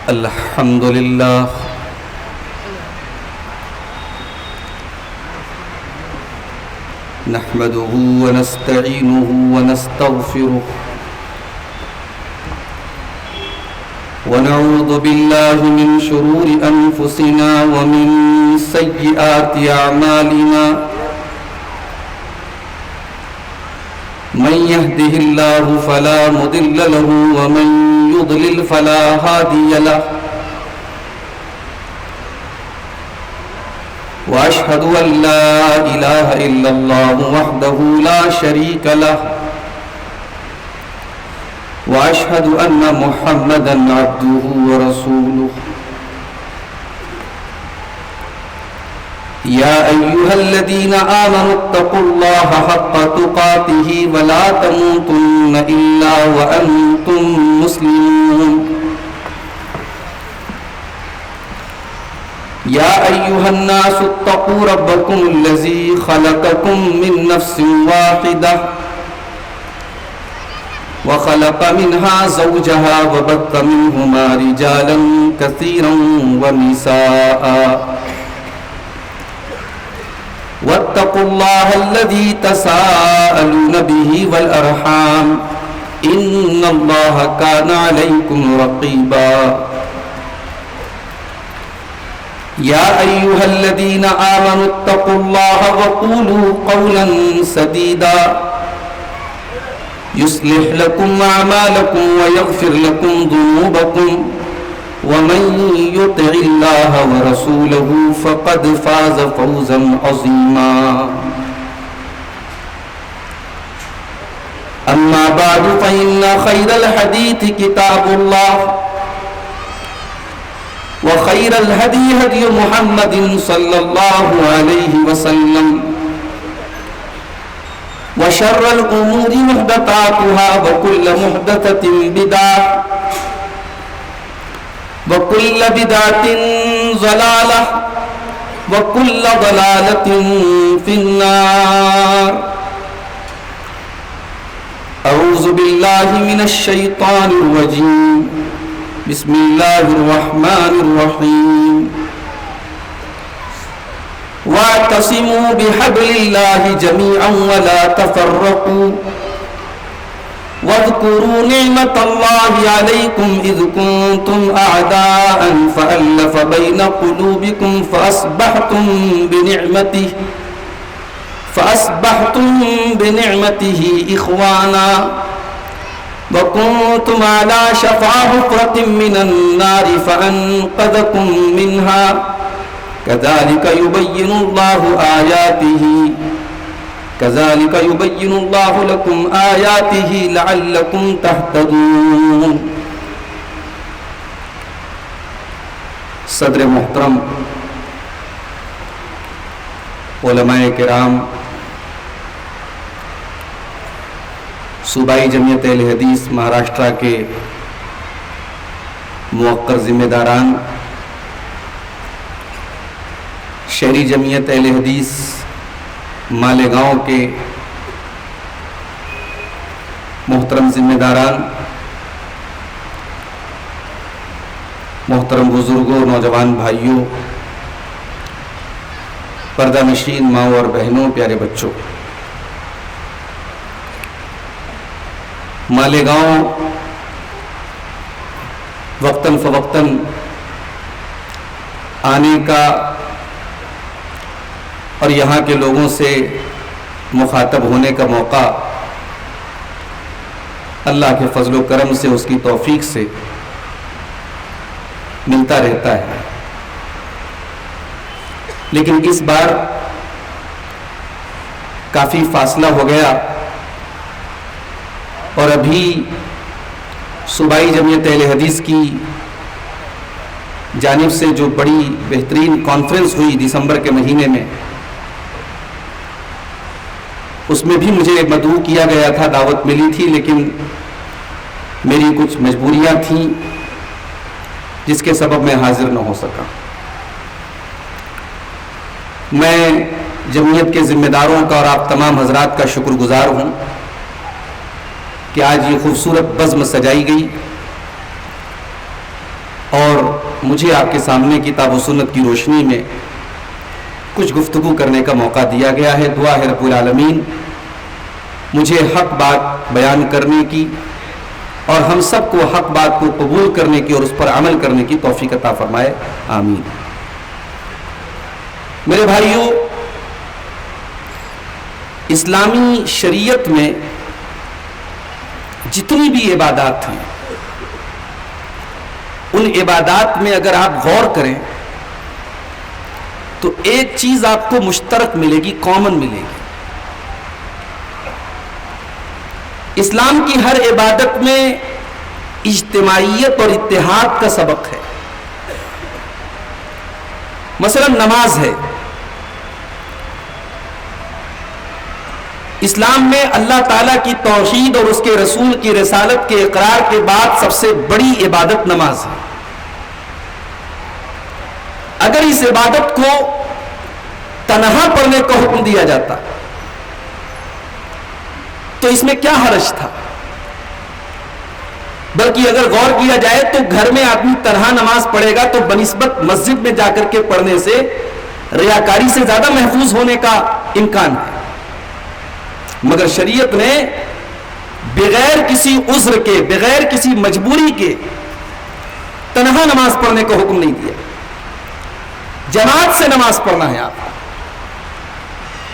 الحمد لله نحمده ونستعينه ونستغفره ونعوذ بالله من شرور أنفسنا ومن سيئات أعمالنا من يهده الله فلا مضل له ومن يضلل فلا هادي له وأشهد أن لا إله إلا الله وحده لا شريك له وأشهد أن محمدًا عبده ورسوله يا أيها الذين آمنوا اتقوا الله حق تقاته ولا تموتن إلا وأنتم مسلمون يا أيها الناس اتقوا ربكم الذي خلقكم من نفس واحدة وخلق منها زوجها وبث منهما رجالا كثيرا ونساء واتقوا الله الذي تساءلون به والأرحام إن الله كان عليكم رقيبا يا أيها الذين آمنوا اتقوا الله وقولوا قولا سديدا يصلح لكم أعمالكم ويغفر لكم ذنوبكم ومن يطع الله ورسوله فقد فاز فوزا عظيما أما بعد فإن خير الحديث كتاب الله وخير الهدي هدي محمد صلى الله عليه وسلم وشر الأمور محدثاتها وكل محدثة بدعة وكل بدعة ضلالة وكل ضلالة في النار أعوذ بالله من الشيطان الرجيم بسم الله الرحمن الرحيم واعتصموا بحبل الله جميعا ولا تفرقوا واذكروا نعمة الله عليكم إذ كنتم أعداء فألف بين قلوبكم فأصبحتم بنعمته إخوانا وكنتم على شفا حفرة من النار فأنقذكم منها كذلك يبين الله لكم آياته لعلكم تهتدون. صدر محترم، علماء کرام، صوبائی جمعیت اہل حدیث مہاراشٹرا کے موقر ذمہ داران، شہری جمعیت اہل حدیث مالیگاؤں کے محترم ذمہ داران، محترم بزرگوں، نوجوان بھائیوں، پردہ نشین ماؤں اور بہنوں، پیارے بچوں، مالیگاؤں وقتاً فوقتاً آنے کا اور یہاں کے لوگوں سے مخاطب ہونے کا موقع اللہ کے فضل و کرم سے، اس کی توفیق سے ملتا رہتا ہے، لیکن اس بار کافی فاصلہ ہو گیا اور ابھی صوبائی جمعیت اہل حدیث کی جانب سے جو بڑی بہترین کانفرنس ہوئی دسمبر کے مہینے میں، اس میں بھی مجھے مدعو کیا گیا تھا، دعوت ملی تھی، لیکن میری کچھ مجبوریاں تھیں جس کے سبب میں حاضر نہ ہو سکا۔ میں جمعیت کے ذمہ داروں کا اور آپ تمام حضرات کا شکر گزار ہوں کہ آج یہ خوبصورت بزم سجائی گئی اور مجھے آپ کے سامنے کتاب و سنت کی روشنی میں کچھ گفتگو کرنے کا موقع دیا گیا ہے. دعا ہے رب العالمین مجھے حق بات بیان کرنے کی اور ہم سب کو حق بات کو قبول کرنے کی اور اس پر عمل کرنے کی توفیق عطا فرمائے. آمین. میرے بھائیوں، اسلامی شریعت میں جتنی بھی عبادات ہیں ان عبادات میں اگر آپ غور کریں تو ایک چیز آپ کو مشترک ملے گی، کامن ملے گی. اسلام کی ہر عبادت میں اجتماعیت اور اتحاد کا سبق ہے. مثلا نماز ہے. اسلام میں اللہ تعالیٰ کی توحید اور اس کے رسول کی رسالت کے اقرار کے بعد سب سے بڑی عبادت نماز ہے. اگر اس عبادت کو تنہا پڑھنے کا حکم دیا جاتا تو اس میں کیا حرج تھا؟ بلکہ اگر غور کیا جائے تو گھر میں آدمی تنہا نماز پڑھے گا تو بنسبت مسجد میں جا کر کے پڑھنے سے ریاکاری سے زیادہ محفوظ ہونے کا امکان ہے. مگر شریعت نے بغیر کسی عذر کے، بغیر کسی مجبوری کے تنہا نماز پڑھنے کا حکم نہیں دیا. جماعت سے نماز پڑھنا ہے. آپ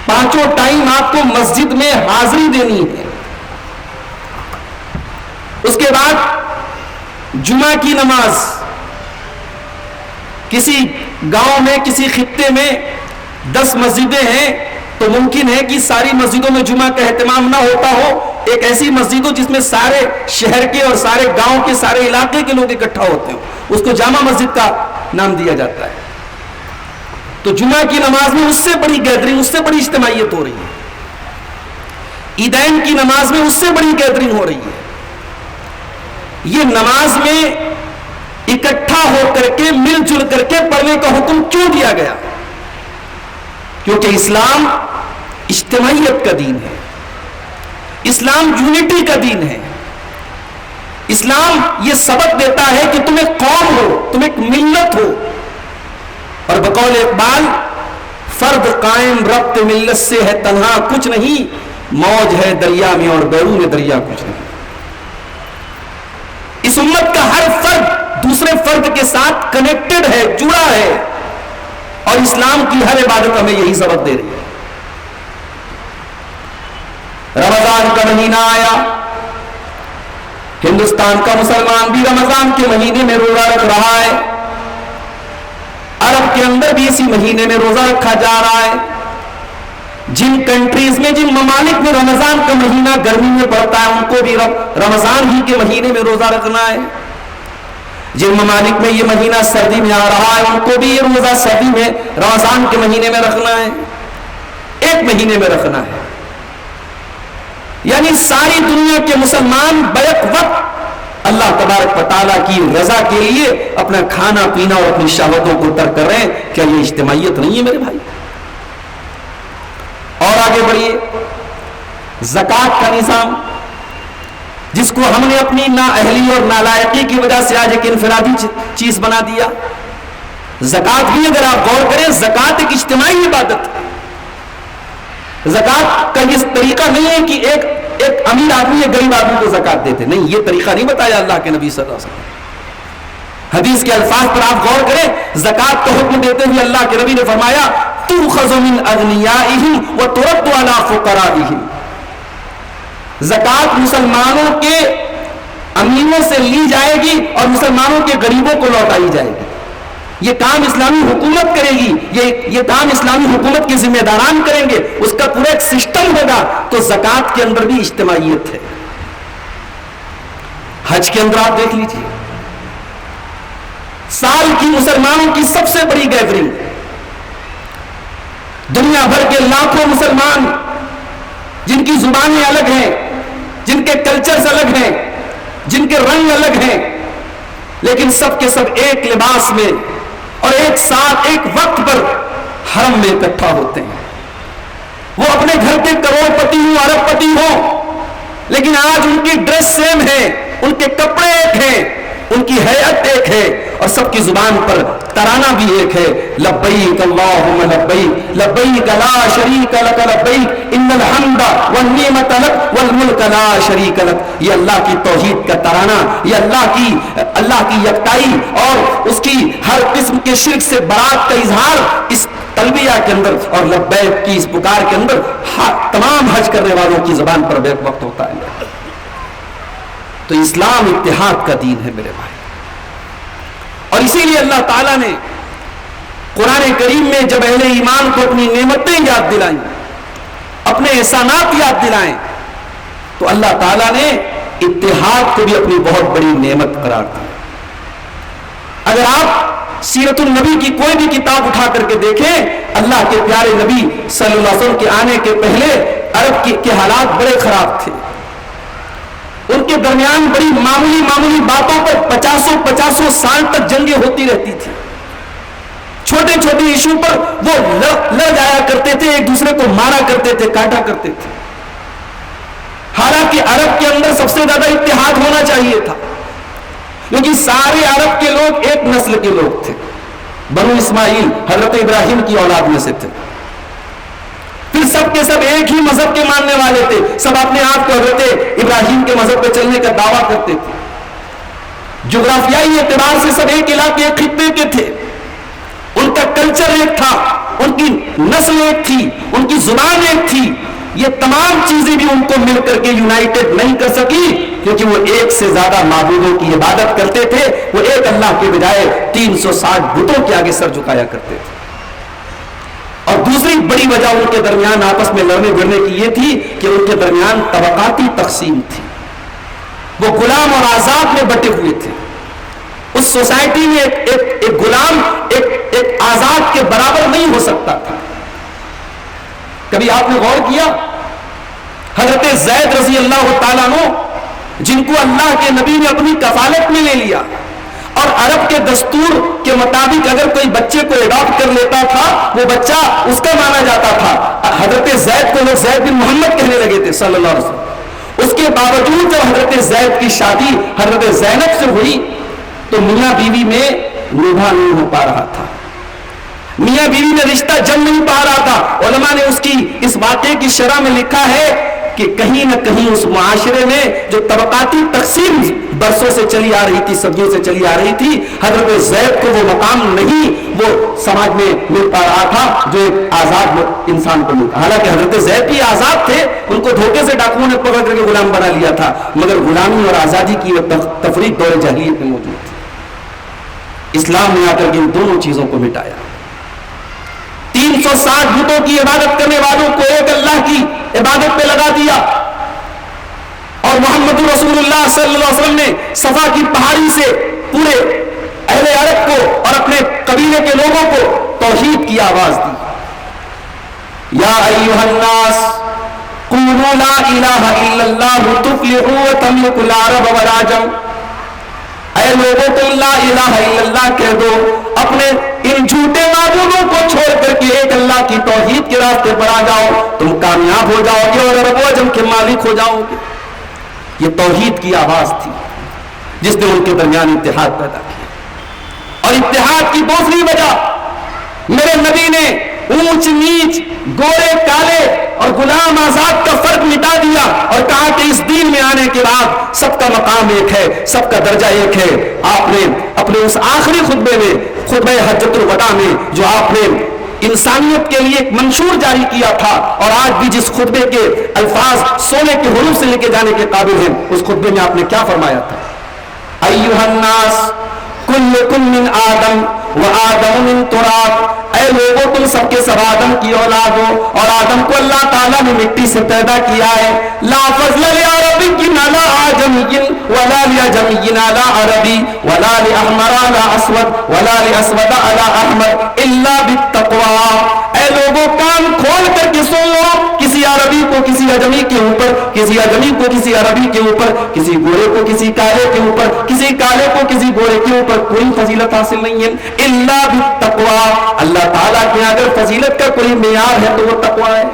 پانچوں ٹائم آپ کو مسجد میں حاضری دینی ہے. اس کے بعد جمعہ کی نماز کسی گاؤں میں، کسی خطے میں 10 مسجدیں ہیں تو ممکن ہے کہ ساری مسجدوں میں جمعہ کا اہتمام نہ ہوتا ہو. ایک ایسی مسجد ہو جس میں سارے شہر کے اور سارے گاؤں کے، سارے علاقے کے لوگ اکٹھا ہوتے ہوں، اس کو جامع مسجد کا نام دیا جاتا ہے. تو جمعہ کی نماز میں اس سے بڑی گیدرنگ، اس سے بڑی اجتماعیت ہو رہی ہے. عیدین کی نماز میں اس سے بڑی گیدرنگ ہو رہی ہے. یہ نماز میں اکٹھا ہو کر کے، مل جل کر کے پڑھنے کا حکم کیوں دیا گیا؟ کیونکہ اسلام اجتماعیت کا دین ہے. اسلام یونٹی کا دین ہے. اسلام یہ سبق دیتا ہے کہ تم ایک قوم ہو، تم ایک ملت ہو. اور بقول اقبال، فرد قائم ربط ملت سے ہے تنہا کچھ نہیں، موج ہے دریا میں اور بیرون دریا کچھ نہیں. اس امت کا ہر فرد دوسرے فرد کے ساتھ کنیکٹڈ ہے، جڑا ہے، اور اسلام کی ہر عبادت ہمیں یہی سبق دے رہی ہے. رمضان کا مہینہ آیا، ہندوستان کا مسلمان بھی رمضان کے مہینے میں روزہ رکھ رہا ہے. عرب کے اندر بھی اسی مہینے میں روزہ رکھا جا رہا ہے. جن کنٹریز میں، جن ممالک میں رمضان کا مہینہ گرمی میں پڑتا ہے ان کو بھی رمضان ہی کے مہینے میں روزہ رکھنا ہے. جن ممالک میں یہ مہینہ سردی میں آ رہا ہے ان کو بھی یہ روزہ سردی میں، رمضان کے مہینے میں رکھنا ہے. ایک مہینے میں رکھنا ہے. یعنی ساری دنیا کے مسلمان بیک وقت اللہ تبارک و تعالیٰ کی رضا کے لیے اپنا کھانا پینا اور اپنی شہوتوں کو ترک کر رہے ہیں. کیا یہ اجتماعیت نہیں ہے میرے بھائی؟ اور آگے بڑھیے. زکوٰۃ کا نظام، جس کو ہم نے اپنی نااہلی اور نالائقی کی وجہ سے آج ایک انفرادی چیز بنا دیا. زکوٰۃ بھی اگر آپ غور کریں، زکوٰۃ ایک اجتماعی عبادت ہے. زکوٰۃ کا یہ طریقہ نہیں ہے کہ ایک امیر آدمی یا غریب آدمی کو زکوٰۃ دیتے، نہیں، یہ طریقہ نہیں بتایا اللہ کے نبی صلی اللہ علیہ وسلم. حدیث کے الفاظ پر آپ غور کریں، زکوٰۃ کا حکم دیتے ہوئے اللہ کے نبی نے فرمایا تؤخذ من اغنیائہم وترد علی فقرائہم. زکوٰۃ مسلمانوں کے امیروں سے لی جائے گی اور مسلمانوں کے غریبوں کو لوٹائی جائے گی. یہ کام اسلامی حکومت کرے گی، یہ کام اسلامی حکومت کے ذمہ داران کریں گے. اس کا پورا ایک سسٹم ہوگا. تو زکوٰۃ کے اندر بھی اجتماعیت ہے. حج کے اندر آپ دیکھ لیجیے، سال کی مسلمانوں کی سب سے بڑی گیدرنگ. دنیا بھر کے لاکھوں مسلمان جن کی زبانیں الگ ہیں، جن کے کلچرز الگ ہیں، جن کے رنگ الگ ہیں، لیکن سب کے سب ایک لباس میں اور ایک ساتھ ایک وقت پر حرم میں اکٹھا ہوتے ہیں. وہ اپنے گھر کے کروڑ پتی ہوں، ارب پتی ہوں، لیکن آج ان کی ڈریس سیم ہے، ان کے کپڑے ایک ہیں، ان کی ہیئت ایک ہے، اور سب کی زبان پر ترانہ بھی ایک ہے، لبیک اللہم لبیک لبیک لا شریک لک لبیک ان الحمد والنعمت لک والملک لا شریک لک۔ یہ اللہ کی توحید کا ترانہ، یہ اللہ کی یکتائی اور اس کی ہر قسم کے شرک سے برات کا اظہار اس تلبیہ کے اندر اور لبیک کی اس پکار کے اندر تمام حج کرنے والوں کی زبان پر بیک وقت ہوتا ہے۔ تو اسلام اتحاد کا دین ہے میرے بھائی، اور اسی لیے اللہ تعالیٰ نے قرآن کریم میں جب اہل ایمان کو اپنی نعمتیں یاد دلائیں، اپنے احسانات یاد دلائیں، تو اللہ تعالیٰ نے اتحاد کو بھی اپنی بہت بڑی نعمت قرار دی۔ اگر آپ سیرت النبی کی کوئی بھی کتاب اٹھا کر کے دیکھیں، اللہ کے پیارے نبی صلی اللہ علیہ وسلم کے آنے کے پہلے عرب کے حالات بڑے خراب تھے، ان کے درمیان بڑی معمولی باتوں پر پچاسوں سال تک جنگیں ہوتی رہتی تھی، چھوٹے چھوٹے ایشو پر وہ لڑ جایا کرتے تھے، ایک دوسرے کو مارا کرتے تھے، کاٹا کرتے تھے۔ حالانکہ عرب کے اندر سب سے زیادہ اتحاد ہونا چاہیے تھا، کیونکہ سارے عرب کے لوگ ایک نسل کے لوگ تھے، بنو اسماعیل حضرت ابراہیم کی اولاد میں سے تھے، پھر سب کے سب ایک ہی مذہب کے ماننے والے تھے، سب اپنے آپ کو حضرت ابراہیم کے مذہب پہ چلنے کا دعویٰ کرتے تھے، جغرافیائی اعتبار سے سب ایک علاقے ایک خطے کے تھے، ان کا کلچر ایک تھا، ان کی نسل ایک تھی، ان کی زبان ایک تھی۔ یہ تمام چیزیں بھی ان کو مل کر کے یونائٹڈ نہیں کر سکی، کیونکہ وہ ایک سے زیادہ معبودوں کی عبادت کرتے تھے، وہ ایک اللہ کے بجائے 360 بتوں کے آگے سر جھکایا کرتے تھے۔ اور دوسری بڑی وجہ ان کے درمیان آپس میں لڑنے بڑھنے کی یہ تھی کہ ان کے درمیان طبقاتی تقسیم تھی، وہ غلام اور آزاد میں بٹے ہوئے تھے۔ اس سوسائٹی میں ایک غلام ایک آزاد کے برابر نہیں ہو سکتا تھا۔ کبھی آپ نے غور کیا، حضرت زید رضی اللہ تعالیٰ عنہ جن کو اللہ کے نبی نے اپنی کفالت میں لے لیا، اور عرب کے دستور کے مطابق اگر کوئی بچے کو اڈاپٹ کر لیتا تھا وہ بچہ اس کا مانا جاتا تھا، حضرت زید کو لوگ زید بن محمد کہنے لگے تھے صلی اللہ علیہ وسلم۔ اس کے باوجود جب حضرت زید کی شادی حضرت زینب سے ہوئی تو میاں بیوی میں نبھا نہیں ہو پا رہا تھا، میاں بیوی میں رشتہ جم نہیں پا رہا تھا۔ علماء نے اس کی اس واقعے کی شرح میں لکھا ہے کہ کہیں نہ کہیں اس معاشرے میں جو طبقاتی تقسیم برسوں سے چلی آ رہی تھی، صدیوں سے چلی آ رہی تھی، حضرت زید کو وہ مقام نہیں وہ سماج میں مل پا رہا تھا جو ایک آزاد انسان کو ملتا۔ حالانکہ حضرت زید بھی آزاد تھے، ان کو دھوکے سے ڈاکوؤں نے پکڑ کر کے غلام بنا لیا تھا، مگر غلامی اور آزادی کی وہ تفریق دور جاہلیت میں موجود تھی۔ اسلام نے آ کر کے ان دونوں چیزوں کو مٹایا۔ 360 بتوں کی عبادت کرنے والوں کو ایک اللہ کی عبادت پہ لگا دیا، اور محمد رسول اللہ صلی اللہ علیہ وسلم نے صفا کی پہاڑی سے پورے اہل عرب کو اور اپنے قبیلے کے لوگوں کو توحید کی آواز دی۔ یا ایھا الناس قولوا لا الہ الا اللہ تفلحوا وتملکوا العرب والعجم، اے لوگوں تم لا الہ الا اللہ کہہ دو، اپنے ان جھوٹے معبودوں کو چھوڑ کر کے ایک اللہ کی توحید کے راستے پر آ جاؤ، تم کامیاب ہو جاؤ گے اور عرب و عجم کے مالک ہو جاؤ گے۔ یہ توحید کی آواز تھی جس نے ان کے درمیان اتحاد پیدا کیا۔ اور اتحاد کی دوسری وجہ، میرے نبی نے اونچ نیچ، گورے کالے اور غلام آزاد کا فرق مٹا دیا اور کہا کہ اس دین میں آنے کے بعد سب کا مقام ایک ہے، سب کا درجہ ایک ہے۔ آپ نے اپنے اس آخری خطبے میں، خطبہ حجۃ الوداع میں، جو آپ نے انسانیت کے لیے ایک منشور جاری کیا تھا، اور آج بھی جس خطبے کے الفاظ سونے کے حروف سے لکھے جانے کے قابل ہیں، اس خطبے میں آپ نے کیا فرمایا تھا؟ ایھا الناس کلکم من آدم وآدم من تراب، اے لوگوں تم سب کے سب آدم کی اولاد ہو، اور آدم کو اللہ تعالیٰ نے مٹی سے پیدا کیا ہے۔ لا فضل لعربی علی اعجمی ولا لعجمی علی عربی ولا لاحمر علی اسود ولا لاسود علی احمر الا بالتقوی، اے لوگوں کان کھول کر کے سن لو، کسی عربی کو کسی اجمی کے اوپر، کسی اجمی کو کسی عربی کے اوپر، کسی گورے کو کسی کالے کے اوپر، کسی کالے کو کسی گورے کے اوپر کوئی فضیلت حاصل نہیں ہے الا بالتقوی۔ اللہ تعالیٰ کے اگر فضیلت کا کوئی معیار ہے تو وہ تقوی ہے۔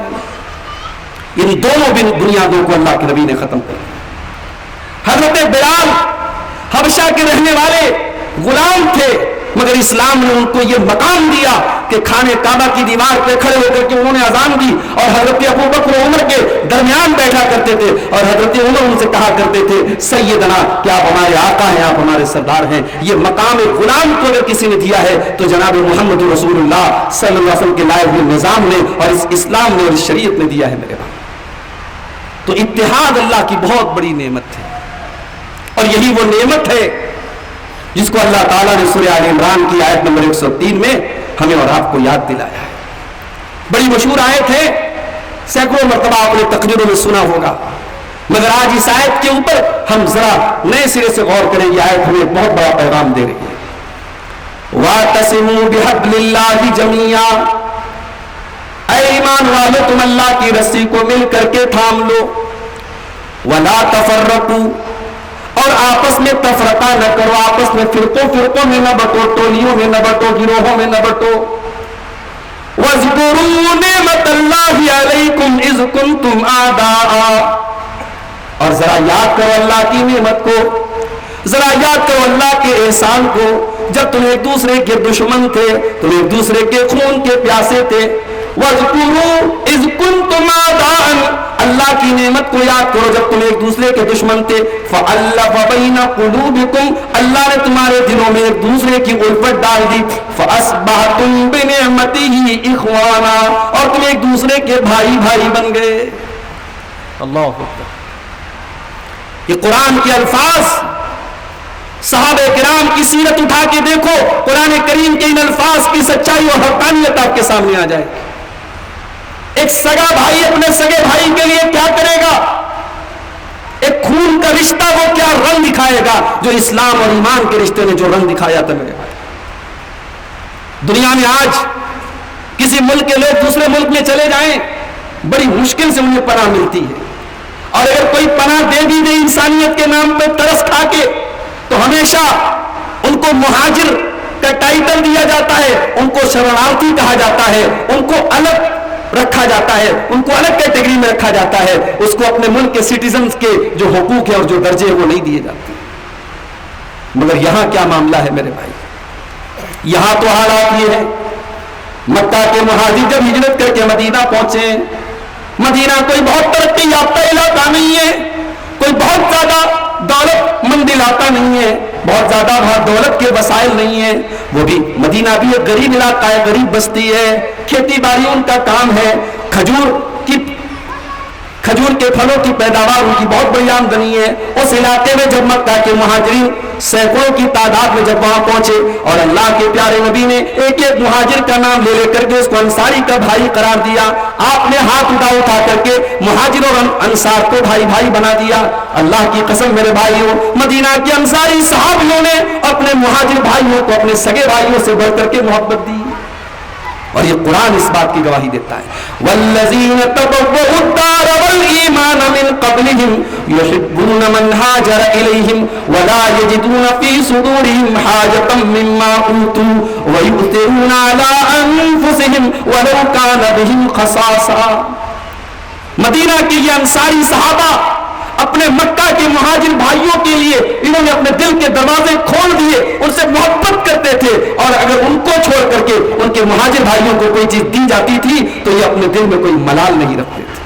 ان دونوں بنیادوں کو اللہ کے نبی نے ختم کر دیا۔ حضرت بلال حبشہ کے رہنے والے غلام تھے، مگر اسلام نے ان کو یہ مقام دیا کہ خانہ کعبہ کی دیوار پہ کھڑے ہو کر کے انہوں نے اذان دی، اور حضرت ابوبکر و عمر کے درمیان بیٹھا کرتے تھے، اور حضرت عمر ان سے کہا کرتے تھے سیدنا کہ آپ ہمارے آقا ہیں، آپ ہمارے سردار ہیں۔ یہ مقام غلام کو اگر کسی نے دیا ہے تو جناب محمد رسول اللہ صلی اللہ علیہ وسلم کے لائے ہوئے نظام نے اور اس اسلام نے اور اس شریعت نے دیا ہے میرے بھائی۔ تو اتحاد اللہ کی بہت بڑی نعمت ہے، اور یہی وہ نعمت ہے جس کو اللہ تعالیٰ نے سورہ آل عمران کی آیت نمبر 103 میں ہمیں اور آپ کو یاد دلایا ہے۔ بڑی مشہور آیت ہے، سینکڑوں مرتبہ آپ نے تقریروں میں سنا ہوگا، مگر آج اس آیت کے اوپر ہم ذرا نئے سرے سے غور کریں۔ یہ آیت ہمیں بہت بڑا پیغام دے رہی ہے۔ وَاعْتَصِمُوا بِحَبْلِ اللَّهِ جَمِيعًا، اے ایمان والو تم اللہ کی رسی کو مل کر کے تھام لو، وَلَا تَفَرَّقُوا، اور آپس میں تفرقہ نہ کرو، آپس میں فرقوں میں نہ بٹو، ٹولیوں میں نہ بٹو، گروہوں میں نہ بٹو۔ وَاذْكُرُوا نِعْمَتَ اللَّهِ عَلَيْكُمْ إِذْ كُنْتُمْ أَعْدَاءً، اور ذرا یاد کرو اللہ کی نعمت کو، ذرا یاد کرو اللہ کے احسان کو، جب تم ایک دوسرے کے دشمن تھے، تم ایک دوسرے کے خون کے پیاسے تھے۔ وَاذْكُرُوا إِذْ كُنْتُمْ أَعْدَاءً، اللہ کی نعمت کو یاد کرو جب تم ایک دوسرے کے دشمن تھے۔ فَأَلَّفَ بَيْنَ قُلُوبِكُمْ، اللہ نے تمہارے دلوں میں ایک دوسرے کی الفت ڈال دی۔ فَأَصْبَحْتُمْ بِنِعْمَتِهِ إِخْوَانًا، اور تم ایک دوسرے کے بھائی بن گئے۔ اللہ اکبر۔ یہ قرآن کے الفاظ، صحابہ کرام کی سیرت اٹھا کے دیکھو، قرآن کریم کے ان الفاظ کی سچائی اور حقانیت آپ کے سامنے آ جائے۔ ایک سگا بھائی اپنے سگے بھائی کے لیے کیا کرے گا؟ ایک خون کا رشتہ وہ کیا رنگ دکھائے گا جو اسلام اور ایمان کے رشتے نے جو رنگ دکھایا تھا میرے بھائی۔ دنیا میں آج کسی ملک کے لوگ دوسرے ملک میں چلے جائیں، بڑی مشکل سے انہیں پناہ ملتی ہے، اور اگر کوئی پناہ دے بھی دے انسانیت کے نام پہ ترس کھا کے، تو ہمیشہ ان کو مہاجر کا ٹائٹل دیا جاتا ہے، ان کو شرଣାرتھی کہا جاتا ہے، ان کو الگ رکھا جاتا ہے، ان کو الگ کیٹیگری میں رکھا جاتا ہے، اس کو اپنے ملک کے سٹیزنز کے جو حقوق ہیں اور جو درجے ہیں وہ نہیں دیے جاتے۔ مگر یہاں کیا معاملہ ہے میرے بھائی؟ یہاں تو حالات یہ ہے، مکہ کے مہاجر جب ہجرت کر کے مدینہ پہنچے، مدینہ کوئی بہت ترقی یافتہ علاقہ نہیں ہے، کوئی بہت زیادہ دولت مند علاقہ نہیں ہے، بہت زیادہ بہت دولت کے وسائل نہیں ہیں، وہ بھی مدینہ بھی ایک غریب علاقہ ہے، غریب بستی ہے، کھیتی باڑی ان کا کام ہے، کھجور کے پھلوں کی پیداوار ان کی بہت بڑی آمدنی ہے۔ اس علاقے میں جب مکہ کے مہاجرین سینکڑوں کی تعداد میں جب وہاں پہنچے، اور اللہ کے پیارے نبی نے ایک ایک مہاجر کا نام لے کر کے اس کو انصاری کا بھائی قرار دیا، آپ نے ہاتھ اٹھا کر کے مہاجر اور انصار کو بھائی بنا دیا۔ اللہ کی قسم میرے بھائیوں، مدینہ کے انصاری صحابیوں نے اپنے مہاجر بھائیوں کو اپنے سگے بھائیوں سے بڑھ کر کے محبت دی، اور یہ قرآن اس بات کی گواہی دیتا ہے۔ والذین تبوؤوا الدار والایمان من قبلہم یحبون من ہاجر الیہم ولا یجدون فی صدورہم حاجۃ مما اوتوا ویؤثرون علی انفسہم ولو کان بہم خصاصہ۔ مدینہ کے یہ انصاری صحابہ اپنے مکہ کے مہاجر بھائیوں کے لیے انہوں نے اپنے دل کے دروازے کھول دیے، ان سے محبت کرتے تھے، اور اگر ان کو چھوڑ کر کے ان کے مہاجر بھائیوں کو کوئی چیز دی جاتی تھی تو یہ اپنے دل میں کوئی ملال نہیں رکھتے تھے۔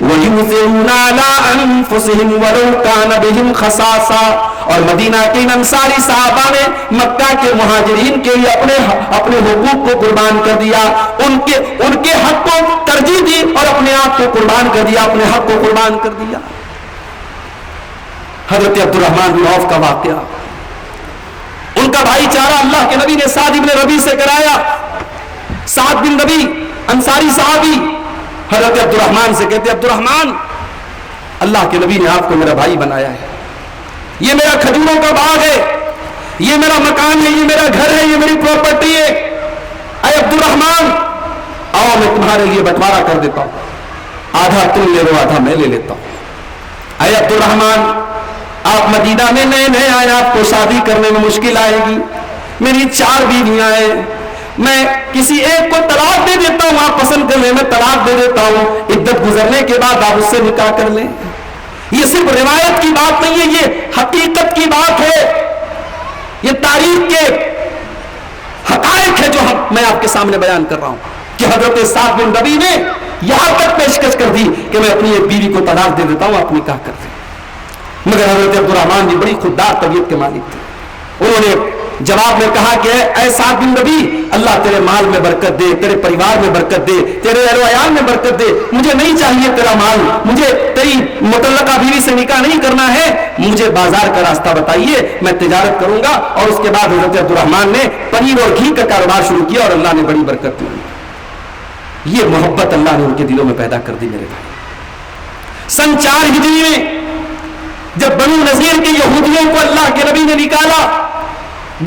وَيُؤْثِرُونَ عَلَىٰ أَنفُسِهِمْ وَلَوْ كَانَ بِهِمْ خَصَاصَةٌ، اور مدینہ کے انصاری صحابہ نے مکہ کے مہاجرین کے لیے اپنے حقوق کو قربان کر دیا، ان کے حق کو ترجیح دی اور اپنے آپ کو قربان کر دیا، اپنے حق کو قربان کر دیا۔ حضرت عبد الرحمن بن عوف کا واقعہ، ان کا بھائی چارہ اللہ کے نبی نے سعد بن ربیع سے کرایا۔ سعد بن ربیع انصاری صحابی حضرت عبد الرحمن سے کہتے عبد الرحمن، اللہ کے نبی نے آپ کو میرا بھائی بنایا ہے، یہ میرا کھجوروں کا باغ ہے، یہ میرا مکان ہے، یہ میرا گھر ہے، یہ میری پراپرٹی ہے، اے عبد الرحمن آؤ میں تمہارے لیے بٹوارا کر دیتا ہوں، آدھا تم لے لو آدھا میں لے لیتا ہوں۔ اے عبد الرحمن، آپ مدینہ میں نئے آئے، آپ کو شادی کرنے میں مشکل آئے گی، میری 4 بیویاں ہیں، میں کسی ایک کو طلاق دے دیتا ہوں، آپ پسند کر لیں میں طلاق دے دیتا ہوں، عدت گزرنے کے بعد آپ اس سے نکاح کر لیں۔ یہ صرف روایت کی بات نہیں ہے، یہ حقیقت کی بات ہے، یہ تاریخ کے حقائق ہے جو میں آپ کے سامنے بیان کر رہا ہوں کہ حضرت سعد بن ربیع نے یہاں تک پیشکش کر دی کہ میں اپنی ایک بیوی کو طلاق دے دیتا ہوں، آپ نکاح کر دیں۔ مگر حضرت عبدالرحمن جی بڑی خوددار طبیعت کے مالک تھے، انہوں نے جواب میں کہا کہ اے سعد بن ربیع، اللہ تیرے مال میں برکت دے، تیرے پریوار میں برکت دے، تیرے اہل و عیال میں برکت دے، مجھے نہیں چاہیے تیرا مال، مجھے تیری مطلقہ بیوی سے نکاح نہیں کرنا ہے، مجھے بازار کا راستہ بتائیے، میں تجارت کروں گا۔ اور اس کے بعد حضرت عبدالرحمن نے پنیر اور گھی کا کاروبار شروع کیا اور اللہ نے بڑی برکت دی۔ یہ محبت اللہ نے ان کے دلوں میں پیدا کر دی میرے بھائی۔ سن 4 ہجری میں جب بنو نذیر کے یہودیوں کو اللہ کے نبی نے نکالا،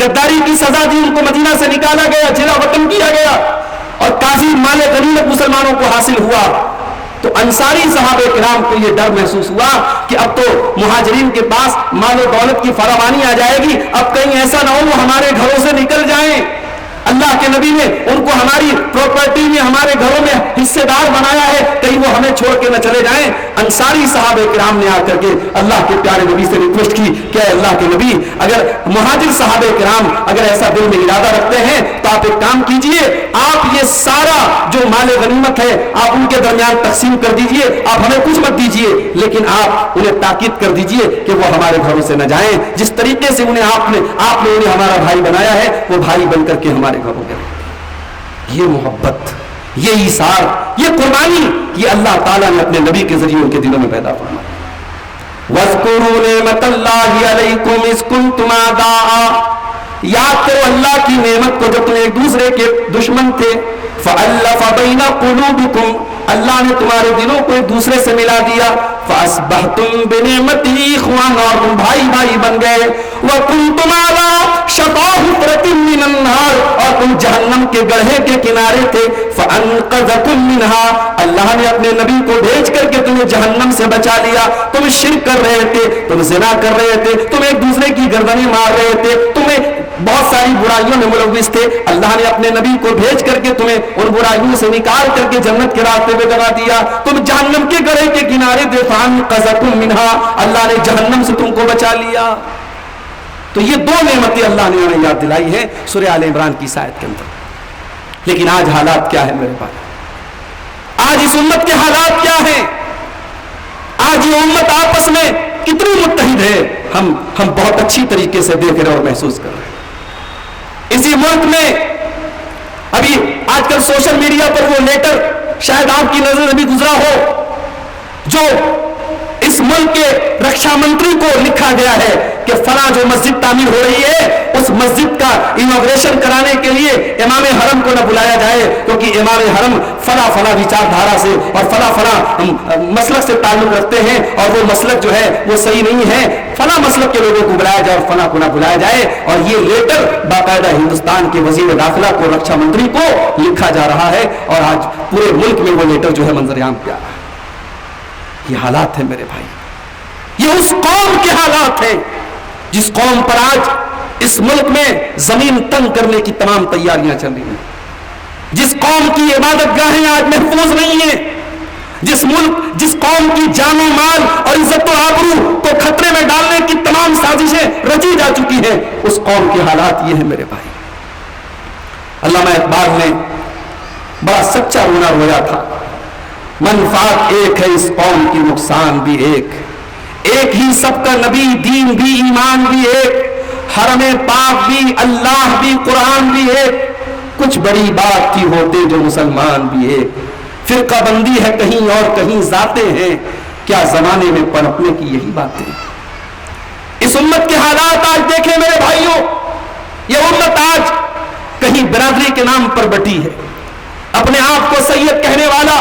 غداری کی سزا دی، ان کو مدینہ سے نکالا گیا، جلا وطن کیا گیا اور کافی مال غنیمت مسلمانوں کو حاصل ہوا، تو انصاری صحابہ کرام کو یہ ڈر محسوس ہوا کہ اب تو مہاجرین کے پاس مال و دولت کی فراوانی آ جائے گی، اب کہیں ایسا نہ ہو وہ ہمارے گھروں سے نکل جائیں۔ اللہ کے نبی نے ان کو ہماری پراپرٹی میں، ہمارے گھروں میں حصے دار بنایا ہے، کہیں وہ ہمیں چھوڑ کے نہ چلے جائیں۔ انصاری صحابہ کرام نے آ کر کے اللہ کے پیارے نبی سے ریکویسٹ کی کہ اے اللہ کے نبی، اگر مہاجر صحابہ کرام اگر ایسا دل میں ارادہ رکھتے ہیں تو آپ ایک کام کیجئے، آپ یہ سارا جو مال غنیمت ہے آپ ان کے درمیان تقسیم کر دیجئے، آپ ہمیں کچھ مت دیجئے، لیکن آپ انہیں تاکید کر دیجئے کہ وہ ہمارے گھروں سے نہ جائیں، جس طریقے سے آپ نے انہیں ہمارا بھائی بنایا ہے وہ بھائی بن کر کے ہمارے گھروں میں رہیں۔ یہ محبت، یہ ایثار، یہ قربانی، یہ اللہ تعالیٰ نے اپنے نبی کے ذریعے ان کے دلوں میں پیدا فرمائی۔ وَاذْكُرُوا نِعْمَتَ اللَّهِ عَلَيْكُمْ إِذْ كُنْتُمْ أَعْدَاءً، یاد کرو اللہ کی نعمت کو جب تم ایک دوسرے کے دشمن تھے، فَأَلَّفَ بَيْنَ قُلُوبِكُمْ، اللہ نے تمہارے دلوں کو ایک دوسرے سے ملا دیا، فَأَصْبَحْتُمْ بِنِعْمَتِهِ إِخْوَانًا، اور تم بھائی بھائی بن گئے، وَكُنْتُمْ عَلَىٰ شَفَا حُفْرَةٍ مِّنَ النَّارِ، اور تم جہنم کے گڑھے کے کنارے تھے، فَأَنْقَذَكُم مِّنْهَا، اللہ نے اپنے نبی کو بھیج کر کے تمہیں جہنم سے بچا لیا۔ تم شرک کر رہے تھے، تم زنا کر رہے تھے، تم ایک دوسرے کی گردنیں مار رہے تھے، تمہیں بہت ساری برائیوں میں ملوث تھے، اللہ نے اپنے نبی کو بھیج کر کے تمہیں ان برائیوں سے نکال کر کے جنت کے راستے پہ لگا دیا، تم جہنم کے گڑھے کے کنارے تھے، فَأَنْقَذَكُم مِّنْهَا، اللہ نے جہنم سے تم کو بچا لیا۔ تو یہ دو نعمتیں اللہ نے ہمیں یاد دلائی ہیں سورہ آل عمران کی آیت کے اندر۔ لیکن آج حالات کیا ہے میرے پاس؟ آج اس امت کے حالات کیا ہیں؟ آج یہ امت آپس میں کتنی متحد ہے، ہم بہت اچھی طریقے سے دیکھ رہے اور محسوس کر رہے ہیں۔ اسی ملک میں ابھی آج کل سوشل میڈیا پر وہ لیٹر شاید آپ کی نظر سے بھی گزرا ہو، جو اس ملک کے رکشا منتری کو لکھا گیا ہے کہ فلاں جو مسجد تعمیر ہو رہی ہے اس مسجد کا انوگریشن کرانے کے لیے امام حرم کو نہ بلایا جائے، کیونکہ امام حرم فلاں فلاں وچار دھارا سے اور فلاں فلاں مسلک سے تعلق رکھتے ہیں اور وہ مسلک جو ہے وہ صحیح نہیں ہے، فلاں مسلک کے لوگوں کو بلایا جائے اور فلاں کو نہ بلایا جائے۔ اور یہ لیٹر باقاعدہ ہندوستان کے وزیر داخلہ کو، رکشا منتری کو لکھا جا رہا ہے، اور آج پورے ملک میں وہ لیٹر جو ہے منظر عام پہ آ رہا ہے۔ یہ حالات ہیں میرے بھائی، یہ اس قوم کے حالات ہیں جس قوم پر آج اس ملک میں زمین تنگ کرنے کی تمام تیاریاں چل رہی ہیں، جس قوم کی عبادت گاہیں آج محفوظ نہیں ہیں، جس قوم کی جان و مال اور عزت و آبرو کو خطرے میں ڈالنے کی تمام سازشیں رچی جا چکی ہیں، اس قوم کے حالات یہ ہیں میرے بھائی۔ علامہ اقبال نے بڑا سچا رونا رویا تھا، منفعت ایک ہے اس قوم کی، نقصان بھی ایک ہی سب کا نبی، دین بھی، ایمان بھی ایک، حرم پاک بھی، اللہ بھی، قرآن بھی ایک، کچھ بڑی بات کی ہوتے جو مسلمان بھی ایک، فرقہ بندی ہے کہیں اور کہیں ذاتیں ہیں، کیا زمانے میں پنپنے کی یہی باتیں۔ اس امت کے حالات آج دیکھیں میرے بھائیوں، یہ امت آج کہیں برادری کے نام پر بٹی ہے، اپنے آپ کو سید کہنے والا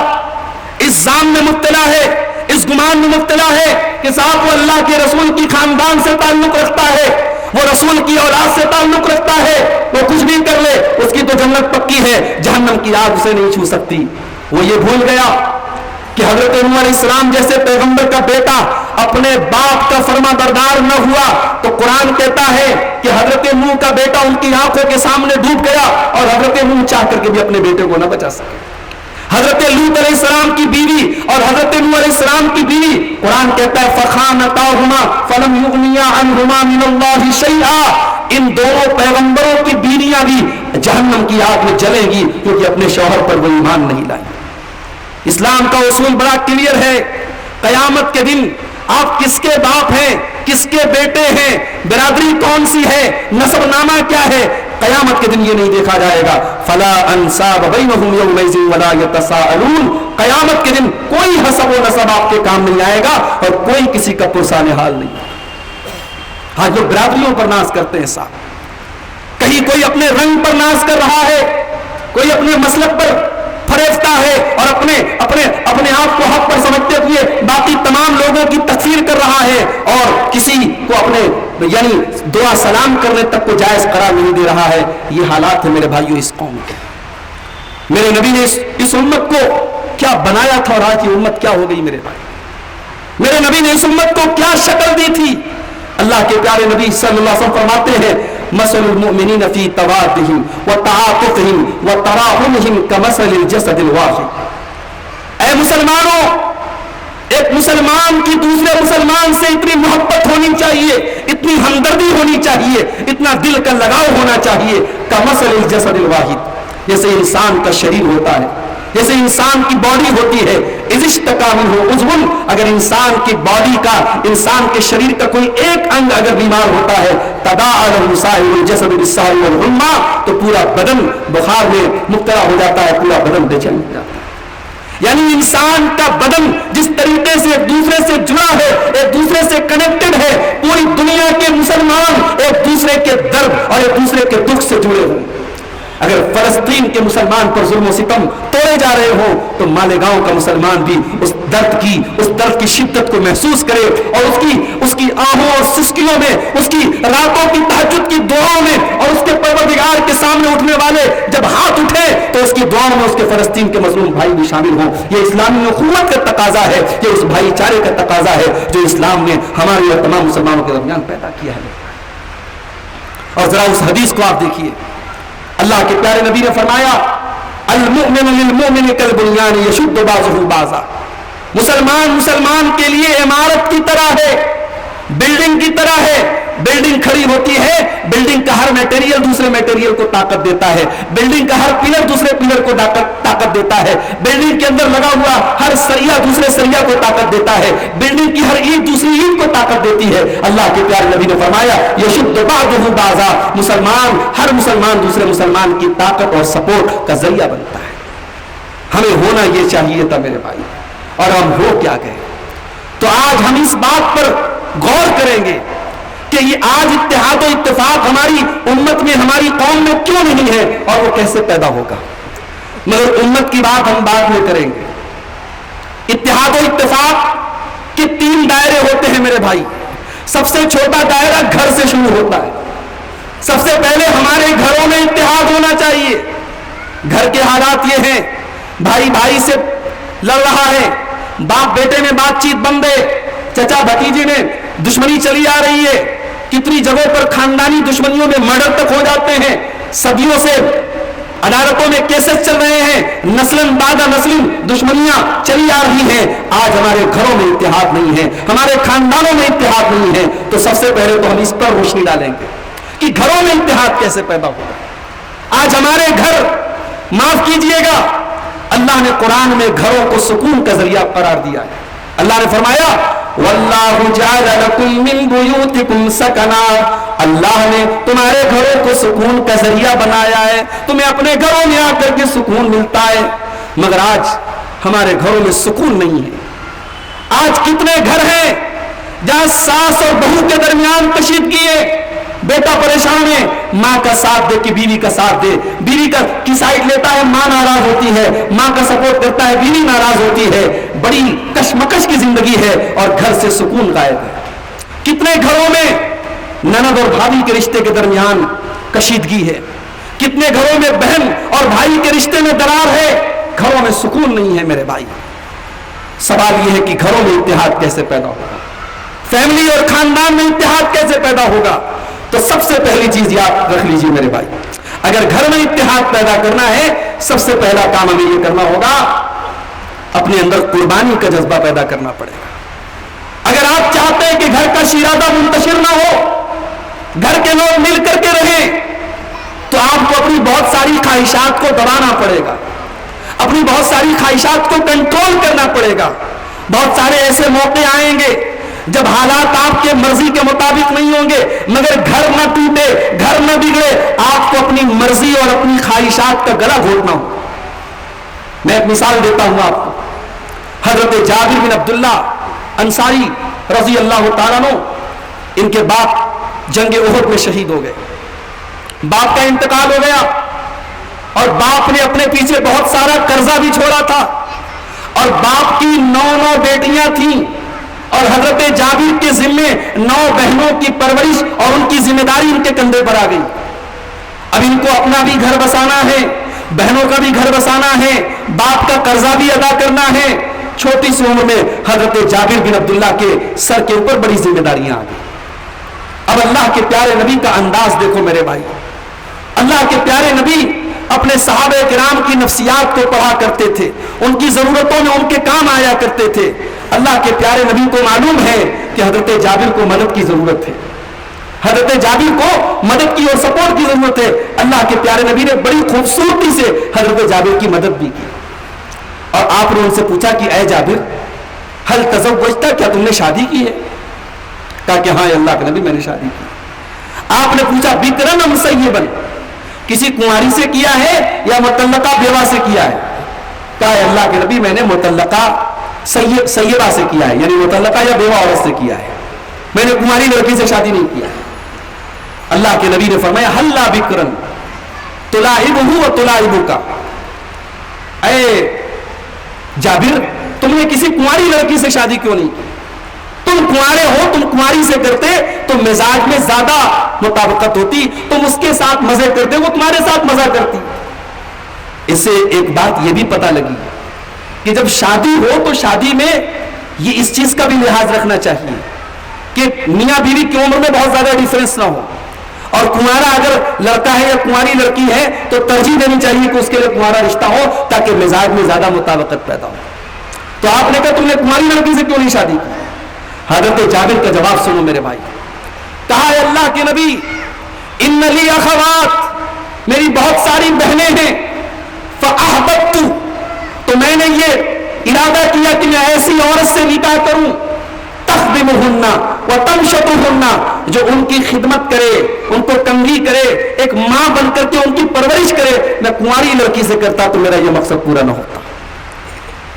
اس ظان میں مبتلا ہے، اس گمان میں مبتلا ہے کہ صاحب وہ اللہ کے رسول کی خاندان سے تعلق رکھتا ہے، وہ رسول کی اولاد سے تعلق رکھتا ہے، وہ کچھ بھی کر لے اس کی تو جنت پکی ہے، جہنم کی آگ اسے نہیں چھو سکتی۔ وہ یہ بھول گیا کہ حضرت نوح علیہ السلام جیسے پیغمبر کا بیٹا اپنے باپ کا فرما بردار نہ ہوا تو قرآن کہتا ہے کہ حضرت نوح کا بیٹا ان کی آنکھوں کے سامنے ڈوب گیا اور حضرت نوح چاہ کر کے بھی اپنے بیٹے کو نہ بچا سکے. حضرت لوط علیہ السلام کی بیوی اور حضرت نوح علیہ السلام کی بیوی, قرآن کہتا ہے فَخَانَتَاهُمَا فَلَمْ يُغْنِيَا عَنْهُمَا مِنَ اللَّهِ شَيْئًا, ان دونوں پیغمبروں کی بیویاں بھی جہنم کی آگ میں جلیں گی کیونکہ اپنے شوہر پر وہ ایمان نہیں لائیں. اسلام کا اصول بڑا کلیئر ہے. قیامت کے دن آپ کس کے باپ ہیں, کس کے بیٹے ہیں, برادری کون سی ہے, نسب نامہ کیا ہے, قیامت کے دن یہ نہیں دیکھا جائے گا. فلا انساب بینہم یومئذ ولا یتساءلون, قیامت کے دن کوئی حسب و نسب آپ کے کام نہیں آئے گا اور کوئی کسی کا پرسان حال نہیں. ہاں جو برادریوں پر ناز کرتے ہیں صاحب, کہیں کوئی اپنے رنگ پر ناز کر رہا ہے, کوئی اپنے مسلک پر فریفتہ ہے اور اپنے آپ کو حق پر سمجھتے ہوئے باقی تمام لوگوں کی تکفیر کر رہا ہے اور کسی کو اپنے یعنی دعا سلام کرنے تک کو جائز قرار نہیں دے رہا ہے. یہ حالات ہے میرے بھائیوں اس قوم کے. میرے نبی نے اس امت کو کیا بنایا تھا اور آج یہ امت کیا ہو گئی میرے بھائی. میرے نبی نے اس امت کو کیا شکل دی تھی. اللہ کے پیارے نبی صلی اللہ علیہ وسلم فرماتے ہیں مثل المؤمنین فی توادہم وتعاطفہم وتراحمہم کمثل الجسد الواحد. اے مسلمانوں, ایک مسلمان کی دوسرے مسلمان سے اتنی محبت ہونی چاہیے, اتنی ہمدردی ہونی چاہیے, اتنا دل کا لگاؤ ہونا چاہیے. کمثل الجسد الواحد, جیسے انسان کا شریر ہوتا ہے, جیسے انسان کی باڈی ہوتی ہے. اذا اشتکا منہ عضو, اگر انسان کی باڈی کا, انسان کے شریر کا کوئی ایک انگ اگر بیمار ہوتا ہے, تداعی له سائر الجسد بالسہر والحمى, تو پورا بدن بخار میں مبتلا ہو جاتا ہے, پورا بدن بے چین ہو جاتا ہے. یعنی انسان کا بدن جس طریقے سے ایک دوسرے سے جڑا ہے, ایک دوسرے سے کنیکٹڈ ہے, پوری دنیا کے مسلمان ایک دوسرے کے درد اور ایک دوسرے کے دکھ سے جڑے ہوں. اگر فلسطین کے مسلمان پر ظلم و ستم توڑے جا رہے ہوں تو مالیگاؤں کا مسلمان بھی اس درد کی شدت کو محسوس کرے اور اس کی آہوں اور سسکیوں میں, اس کی راتوں کی تہجد کی دعاؤں میں اور اس کے پروردگار کے سامنے اٹھنے والے جب ہاتھ اٹھے تو اس کی دعاؤں میں اس کے فلسطین کے مظلوم بھائی بھی شامل ہوں. یہ اسلامی اخوت کا تقاضا ہے, یہ اس بھائی چارے کا تقاضا ہے جو اسلام نے ہمارے اور تمام مسلمانوں کے درمیان پیدا کیا ہے. اور ذرا اس حدیث کو آپ دیکھیے, اللہ کے پیارے نبی نے فرمایا المؤمن للمؤمن کالبنیان یشد بعضہ بعضا. مسلمان کے لیے عمارت کی طرح ہے, بلڈنگ کی طرح ہے. بلڈنگ کھڑی ہوتی ہے, بلڈنگ کا ہر میٹیریل دوسرے میٹیریل کو طاقت دیتا ہے, بلڈنگ کا ہر پلر دوسرے پلر کو طاقت دیتا ہے, بلڈنگ کے اندر لگا ہوا ہر سریا دوسرے سریا کو طاقت دیتا ہے, بلڈنگ کی ہر اینٹ دوسری اینٹ کو طاقت دیتی ہے. اللہ کے پیارے نبی نے فرمایا یشد بعضہ بعضا, ہر مسلمان دوسرے مسلمان کی طاقت اور سپورٹ کا ذریعہ بنتا ہے. ہمیں ہونا یہ چاہیے تھا میرے بھائی, اور ہم ہو کیا گئے. تو آج ہم اس بات پر غور کریں گے کہ یہ آج اتحاد و اتفاق ہماری امت میں, ہماری قوم میں کیوں نہیں ہے اور وہ کیسے پیدا ہوگا. مگر امت کی بات ہم بعد میں کریں گے. اتحاد و اتفاق کے 3 دائرے ہوتے ہیں میرے بھائی. سب سے چھوٹا دائرہ گھر سے شروع ہوتا ہے. سب سے پہلے ہمارے گھروں میں اتحاد ہونا چاہیے. گھر کے حالات یہ ہیں, بھائی بھائی سے لڑ رہا ہے, باپ بیٹے میں بات چیت بند ہے, چچا بھتیجے میں دشمنی چلی آ رہی ہے, کتنی جگہوں پر خاندانی دشمنیوں میں مرڈر تک ہو جاتے ہیں, صدیوں سے عدالتوں میں کیسز چل رہے ہیں, نسلن بعد نسلن دشمنیاں چلی آ رہی ہیں. آج ہمارے گھروں میں اتحاد نہیں ہے, ہمارے خاندانوں میں اتحاد نہیں ہے. تو سب سے پہلے تو ہم اس پر روشنی ڈالیں گے کہ گھروں میں اتحاد کیسے پیدا ہوگا. آج ہمارے گھر, معاف کیجئے گا, اللہ نے قرآن میں گھروں کو سکون کا ذریعہ قرار دیا ہے. اللہ نے فرمایا واللہ جعل لکم من بیوتکم سکنا, اللہ نے تمہارے گھروں کو سکون کا ذریعہ بنایا ہے, تمہیں اپنے گھروں میں آ کر کے سکون ملتا ہے. مگر آج ہمارے گھروں میں سکون نہیں ہے. آج کتنے گھر ہیں جہاں ساس اور بہو کے درمیان کشیدگی ہے, بیٹا پریشان ہے, ماں کا ساتھ دے کہ بیوی کا ساتھ دے, بیوی کی سائڈ لیتا ہے, ماں ناراض ہوتی ہے, ماں کا سپورٹ کرتا ہے, بیوی ناراض ہوتی ہے. بڑی کشمکش کی زندگی ہے اور گھر سے سکون غائب ہے. کتنے گھروں میں نند اور بھابھی کے رشتے کے درمیان کشیدگی ہے, کتنے گھروں میں بہن اور بھائی کے رشتے میں درار ہے, گھروں میں سکون نہیں ہے میرے بھائی. سوال یہ ہے کہ گھروں میں اتحاد کیسے پیدا ہوگا. فیملی اور خاندان میں اتحاد کیسے پیدا ہوگا؟ تو سب سے پہلی چیز یاد رکھ لیجیے میرے بھائی، اگر گھر میں اتحاد پیدا کرنا ہے سب سے پہلا کام ہمیں یہ کرنا ہوگا، اپنے اندر قربانی کا جذبہ پیدا کرنا پڑے گا۔ اگر آپ چاہتے ہیں کہ گھر کا شیرازہ منتشر نہ ہو، گھر کے لوگ مل کر کے رہیں، تو آپ کو اپنی بہت ساری خواہشات کو دبانا پڑے گا، اپنی بہت ساری خواہشات کو کنٹرول کرنا پڑے گا۔ بہت سارے ایسے موقع آئیں گے جب حالات آپ کے مرضی کے مطابق نہیں ہوں گے، مگر گھر نہ ٹوٹے، گھر نہ بگڑے، آپ کو اپنی مرضی اور اپنی خواہشات کا گلا گھونٹنا ہو۔ میں ایک مثال دیتا ہوں آپ کو، حضرت جابر بن عبداللہ انصاری رضی اللہ تعالیٰ عنہ، ان کے باپ جنگ احد میں شہید ہو گئے، باپ کا انتقال ہو گیا، اور باپ نے اپنے پیچھے بہت سارا قرضہ بھی چھوڑا تھا، اور باپ کی 9 بیٹیاں تھیں، اور حضرت جابر کے ذمے 9 بہنوں کی پرورش اور ان کی ذمہ داری ان کے کندھے پر آ گئی۔ اب ان کو اپنا بھی گھر بسانا ہے، بہنوں کا بھی گھر بسانا ہے، باپ کا قرضہ بھی ادا کرنا ہے۔ چھوٹی سی عمر میں حضرت جابر بن عبداللہ کے سر کے اوپر بڑی ذمہ داریاں آ گئی۔ اب اللہ کے پیارے نبی کا انداز دیکھو میرے بھائی، اللہ کے پیارے نبی اپنے صحابہ کرام کی نفسیات کو پڑھا کرتے تھے، ان کی ضرورتوں میں ان کے کام آیا کرتے تھے۔ اللہ کے پیارے نبی کو معلوم ہے کہ حضرت جابر کو مدد کی ضرورت ہے، حضرت جابر کو مدد کی اور سپورٹ کی ضرورت ہے۔ اللہ کے پیارے نبی نے بڑی خوبصورتی سے حضرت جابر کی مدد بھی کی، اور آپ نے ان سے پوچھا کہ اے جابر حل تزوجتا، کیا تم نے شادی کی ہے؟ کہا کہ ہاں اللہ کے نبی میں نے شادی کی۔ آپ نے پوچھا بکرن ام سیبن، کسی کنواری سے کیا ہے یا مطلقہ بیوہ سے کیا ہے؟ کہا اللہ کے نبی میں نے مطلقہ سیبہ سے کیا ہے، یعنی مطلقہ یا بیوہ عورت سے کیا ہے، میں نے کنواری لڑکی سے شادی نہیں کیا ہے۔ اللہ کے نبی نے فرمایا ہلا بکرن تلاعبہ و تلاعبک، اے جابر تم نے کسی کنواری لڑکی سے شادی کیوں نہیں کی؟ تم کنوارے ہو، تم کنواری سے کرتے تو مزاج میں زیادہ مطابقت ہوتی، تم اس کے ساتھ مزے کرتے، وہ تمہارے ساتھ مزہ کرتی۔ اس سے ایک بات یہ بھی پتہ لگی کہ جب شادی ہو تو شادی میں یہ اس چیز کا بھی لحاظ رکھنا چاہیے کہ میاں بیوی کی عمر میں بہت زیادہ ڈیفرنس نہ ہو، اور کنوارا اگر لڑکا ہے یا کنواری لڑکی ہے تو ترجیح دینی چاہیے کہ اس کے لیے کنوارا رشتہ ہو تاکہ مزاج میں زیادہ مطابقت پیدا ہو۔ تو آپ نے کہا تم نے کنواری لڑکی سے کیوں نہیں شادی کی؟ حضرت جابر کا جواب سنو میرے بھائی، کہا ہے اللہ کے نبی ان لی اخوات، میری بہت ساری بہنیں ہیں، فاحببت، تو میں نے یہ ارادہ کیا کہ میں ایسی عورت سے نکاح کروں تخدمہن وتنشطہن، جو ان کی خدمت کرے، ان کو کنگھی کرے، ایک ماں بن کر کے ان کی پرورش کرے۔ میں کنواری لڑکی سے کرتا تو میرا یہ مقصد پورا نہ ہوتا۔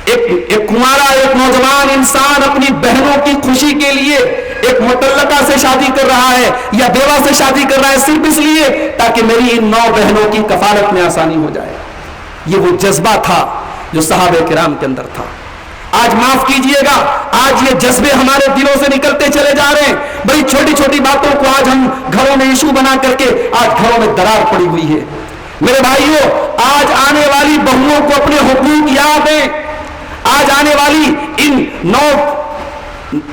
ایک کنوارا، ایک نوجوان انسان اپنی بہنوں کی خوشی کے لیے ایک مطلقہ سے شادی کر رہا ہے یا بیوہ سے شادی کر رہا ہے صرف اس لیے تاکہ میری ان 9 بہنوں کی کفالت میں آسانی ہو جائے۔ یہ وہ جذبہ تھا جو صحابہ کرام کے اندر تھا۔ آج معاف کیجئے گا، آج یہ جذبے ہمارے دلوں سے نکلتے چلے جا رہے ہیں۔ بڑی چھوٹی چھوٹی باتوں کو آج ہم گھروں میں ایشو بنا کر کے آج گھروں میں درار پڑی ہوئی ہے۔ میرے بھائیوں، آج آنے والی بہوؤں کو اپنے حقوق یاد ہیں۔ آج آنے والی ان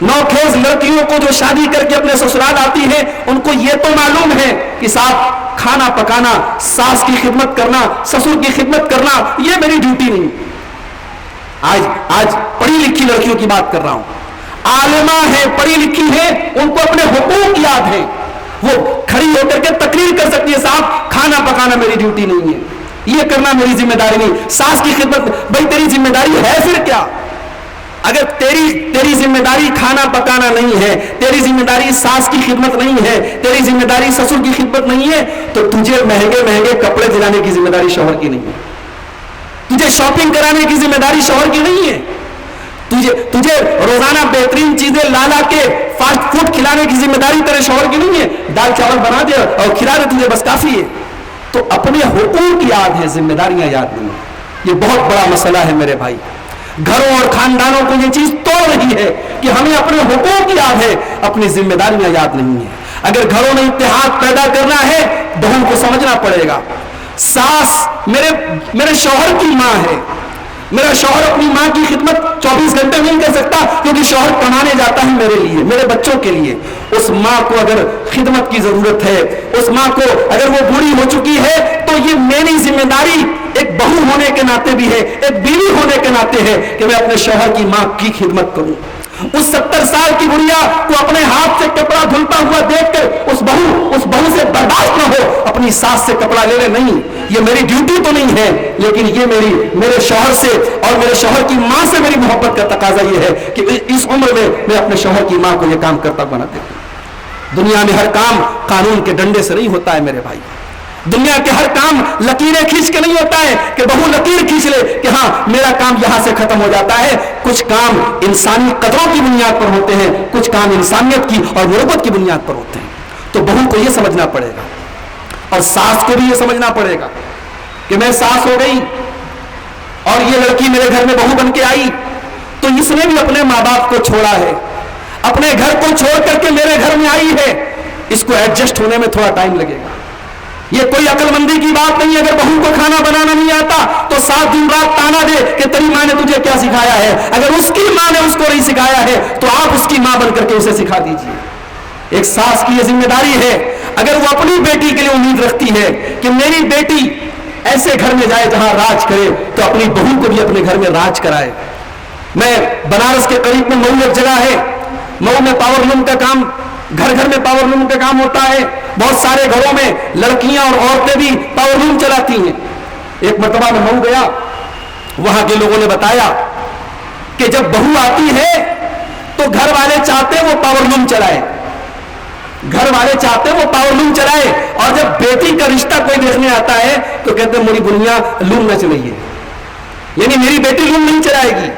نوخیز لڑکیوں کو جو شادی کر کے اپنے سسرال آتی ہیں، ان کو یہ تو معلوم ہے کہ صاحب کھانا پکانا، ساس کی خدمت کرنا، سسر کی خدمت کرنا یہ میری ڈیوٹی نہیں۔ آج پڑھی لکھی لڑکیوں کی بات کر رہا ہوں، عالمہ ہیں، پڑھی لکھی ہیں، ان کو اپنے حقوق یاد ہیں، وہ کھڑی ہو کر کے تقریر کر سکتی ہے صاحب کھانا پکانا میری ڈیوٹی نہیں ہے، یہ کرنا میری ذمہ داری نہیں۔ ساس کی خدمت، بھائی تیری ذمہ داری ہے پھر کیا؟ اگر تیری ذمہ داری کھانا پکانا نہیں ہے، تیری ذمہ داری ساس کی خدمت نہیں ہے، تیری ذمہ داری سسر کی خدمت نہیں ہے، تو تجھے مہنگے مہنگے کپڑے دلانے کی ذمہ داری شوہر کی نہیں ہے، تجھے شاپنگ کرانے کی ذمہ داری شوہر کی نہیں ہے، تجھے روزانہ بہترین چیزیں لا کے فاسٹ فوڈ کھلانے کی ذمہ داری تیرے شوہر کی نہیں ہے، دال چاول بنا دے اور کھلا دے تجھے بس کافی ہے۔ تو اپنے حقوق یاد ہیں، ذمہ داریاں یاد نہیں ہیں۔ یہ بہت بڑا مسئلہ ہے میرے بھائی، گھروں اور خاندانوں کو یہ چیز توڑ رہی ہے کہ ہمیں اپنے حقوق یاد ہے، اپنی ذمہ داریاں یاد نہیں ہیں۔ اگر گھروں میں اتحاد پیدا کرنا ہے بہن کو سمجھنا پڑے گا، ساس میرے شوہر کی ماں ہے، میرا شوہر اپنی ماں کی خدمت 24 گھنٹے نہیں کر سکتا کیونکہ شوہر کمانے جاتا ہے میرے لیے، میرے بچوں کے لیے. اس ماں کو اگر خدمت کی ضرورت ہے، اس ماں کو اگر وہ بوڑھی ہو چکی ہے، تو یہ میری ذمہ داری ایک بہو ہونے کے ناطے بھی ہے، ایک بیوی ہونے کے ناطے ہے کہ میں اپنے شوہر کی ماں کی خدمت کروں. اس 70 سال کی بڑھیا کو اپنے ہاتھ سے کپڑا دھلتا ہوا دیکھ کر اس بہو سے برداشت نہ ہو اپنی ساس سے کپڑا لے لے. نہیں، یہ میری ڈیوٹی تو نہیں ہے، لیکن یہ میرے شوہر سے اور میرے شوہر کی ماں سے میری محبت کا تقاضا یہ ہے کہ اس عمر میں اپنے شوہر کی ماں کو یہ کام کرتا ہوا نہ دیکھوں. دنیا میں ہر کام قانون کے ڈنڈے سے نہیں ہوتا ہے میرے بھائی. دنیا کے ہر کام لکیریں کھینچ کے نہیں ہوتا ہے کہ بہو لکیر کھینچ لے کہ ہاں میرا کام یہاں سے ختم ہو جاتا ہے. کچھ کام انسانی قدروں کی بنیاد پر ہوتے ہیں، کچھ کام انسانیت کی اور محبت کی بنیاد پر ہوتے ہیں. تو بہو کو یہ سمجھنا پڑے گا اور ساس کو بھی یہ سمجھنا پڑے گا کہ میں ساس ہو گئی اور یہ لڑکی میرے گھر میں بہو بن کے آئی تو اس نے بھی اپنے ماں باپ کو چھوڑا ہے، اپنے گھر کو چھوڑ کر کے میرے گھر میں آئی ہے. اس کو ایڈجسٹ ہونے میں تھوڑا ٹائم لگے گا. یہ کوئی عقل مندی کی بات نہیں. اگر بہو کو کھانا بنانا نہیں آتا تو 7 دن رات تانا دے کہ تیری ماں نے تجھے کیا سکھایا ہے. اگر اس کی ماں نے اس کو نہیں سکھایا ہے تو آپ اس کی ماں بن کر کے اسے سکھا دیجیے. ایک ساس کی یہ ذمہ داری ہے. اگر وہ اپنی بیٹی کے لیے امید رکھتی ہے کہ میری بیٹی ایسے گھر میں جائے جہاں راج کرے تو اپنی بہو کو بھی اپنے گھر میں راج کرائے. میں بنارس کے قریب میں مئو ایک جگہ ہے، مئو میں پاور لوم کا کام، گھر گھر میں پاور لوم کا کام ہوتا ہے. بہت سارے گھروں میں لڑکیاں اور عورتیں بھی پاور لوم چلاتی ہیں. ایک مرتبہ میں مئو گیا، وہاں کے لوگوں نے بتایا کہ جب بہو آتی ہے تو گھر والے چاہتے وہ پاور لوم چلائے، گھر والے چاہتے وہ پاور لوم چلائے. اور جب بیٹی کا رشتہ کوئی دیکھنے آتا ہے تو کہتے ہیں میری بنیا لوم نہ چلائیے، یعنی میری بیٹی لوم نہیں چلائے گی،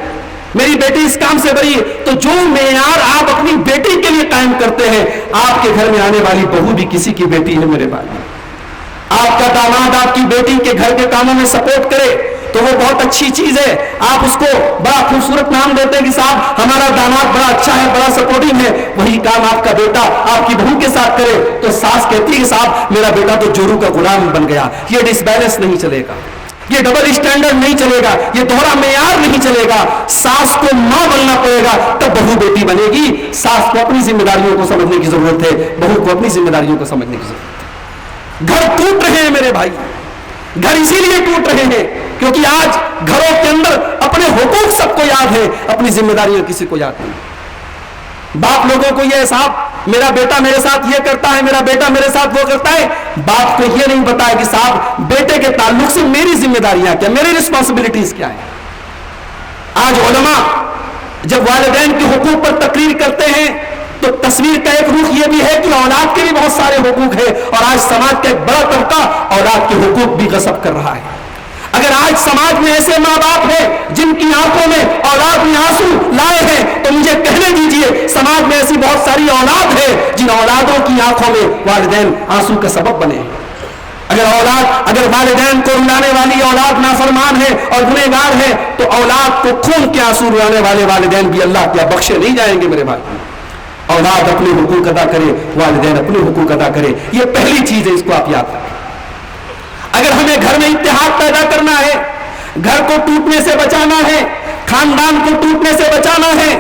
میری بیٹی اس کام سے بری ہے. تو جو معیار آپ اپنی بیٹی کے لیے قائم کرتے ہیں، آپ کے گھر میں آنے والی بہو بھی کسی کی بیٹی ہے میرے بھائی. آپ کا داماد آپ کی بیٹی کے گھر کے کاموں میں سپورٹ کرے تو وہ بہت اچھی چیز ہے. آپ اس کو بڑا خوبصورت نام دیتے ہیں کہ صاحب ہمارا داماد بڑا اچھا ہے، بڑا سپورٹنگ ہے. وہی کام آپ کا بیٹا آپ کی بہو کے ساتھ کرے تو ساس کہتی ہے کہ صاحب میرا بیٹا تو جورو کا غلام بن گیا. یہ ڈس بیلنس نہیں چلے گا، یہ ڈبل اسٹینڈرڈ نہیں چلے گا، یہ دوہرا معیار نہیں چلے گا. ساس کو ماں بننا پڑے گا تب بہو بیٹی بنے گی. ساس کو اپنی ذمہ داریوں کو سمجھنے کی ضرورت ہے، بہو کو اپنی ذمہ داریوں کو سمجھنے کی ضرورت ہے. گھر ٹوٹ رہے ہیں میرے بھائی، گھر اسی لیے ٹوٹ رہے ہیں کیونکہ آج گھروں کے اندر اپنے حقوق سب کو یاد ہے، اپنی ذمہ داریاں کسی کو یاد نہیں. باپ لوگوں کو یہ صاحب میرا بیٹا میرے ساتھ یہ کرتا ہے، میرا بیٹا میرے ساتھ وہ کرتا ہے. باپ کو یہ نہیں بتایا کہ صاحب بیٹے کے تعلق سے میری ذمہ داریاں کیا، میری رسپانسبلٹیز کیا ہیں. آج علماء جب والدین کے حقوق پر تقریر کرتے ہیں تو تصویر کا ایک رخ یہ بھی ہے کہ اولاد کے بھی بہت سارے حقوق ہیں اور آج سماج کا ایک بڑا طبقہ اولاد کے حقوق بھی غصب کر رہا ہے. اگر آج سماج میں ایسے ماں باپ ہیں جن کی آنکھوں میں اولاد نے آنسو لائے ہیں تو مجھے کہنے دیجئے سماج میں ایسی بہت ساری اولاد ہے جن اولادوں کی آنکھوں میں والدین آنسو کا سبب بنے ہیں. اگر والدین کو رلانے والی اولاد نافرمان ہے اور گنہگار ہے تو اولاد کو خون کے آنسو رلانے والے والدین بھی اللہ کیا بخشے نہیں جائیں گے میرے بھائی. اولاد اپنے حقوق ادا کرے، والدین اپنے حقوق ادا کرے. یہ پہلی چیز ہے، اس کو آپ یاد رکھیں. اگر ہمیں گھر میں اتحاد پیدا کرنا ہے، گھر کو ٹوٹنے سے بچانا ہے، خاندان کو ٹوٹنے سے بچانا ہے،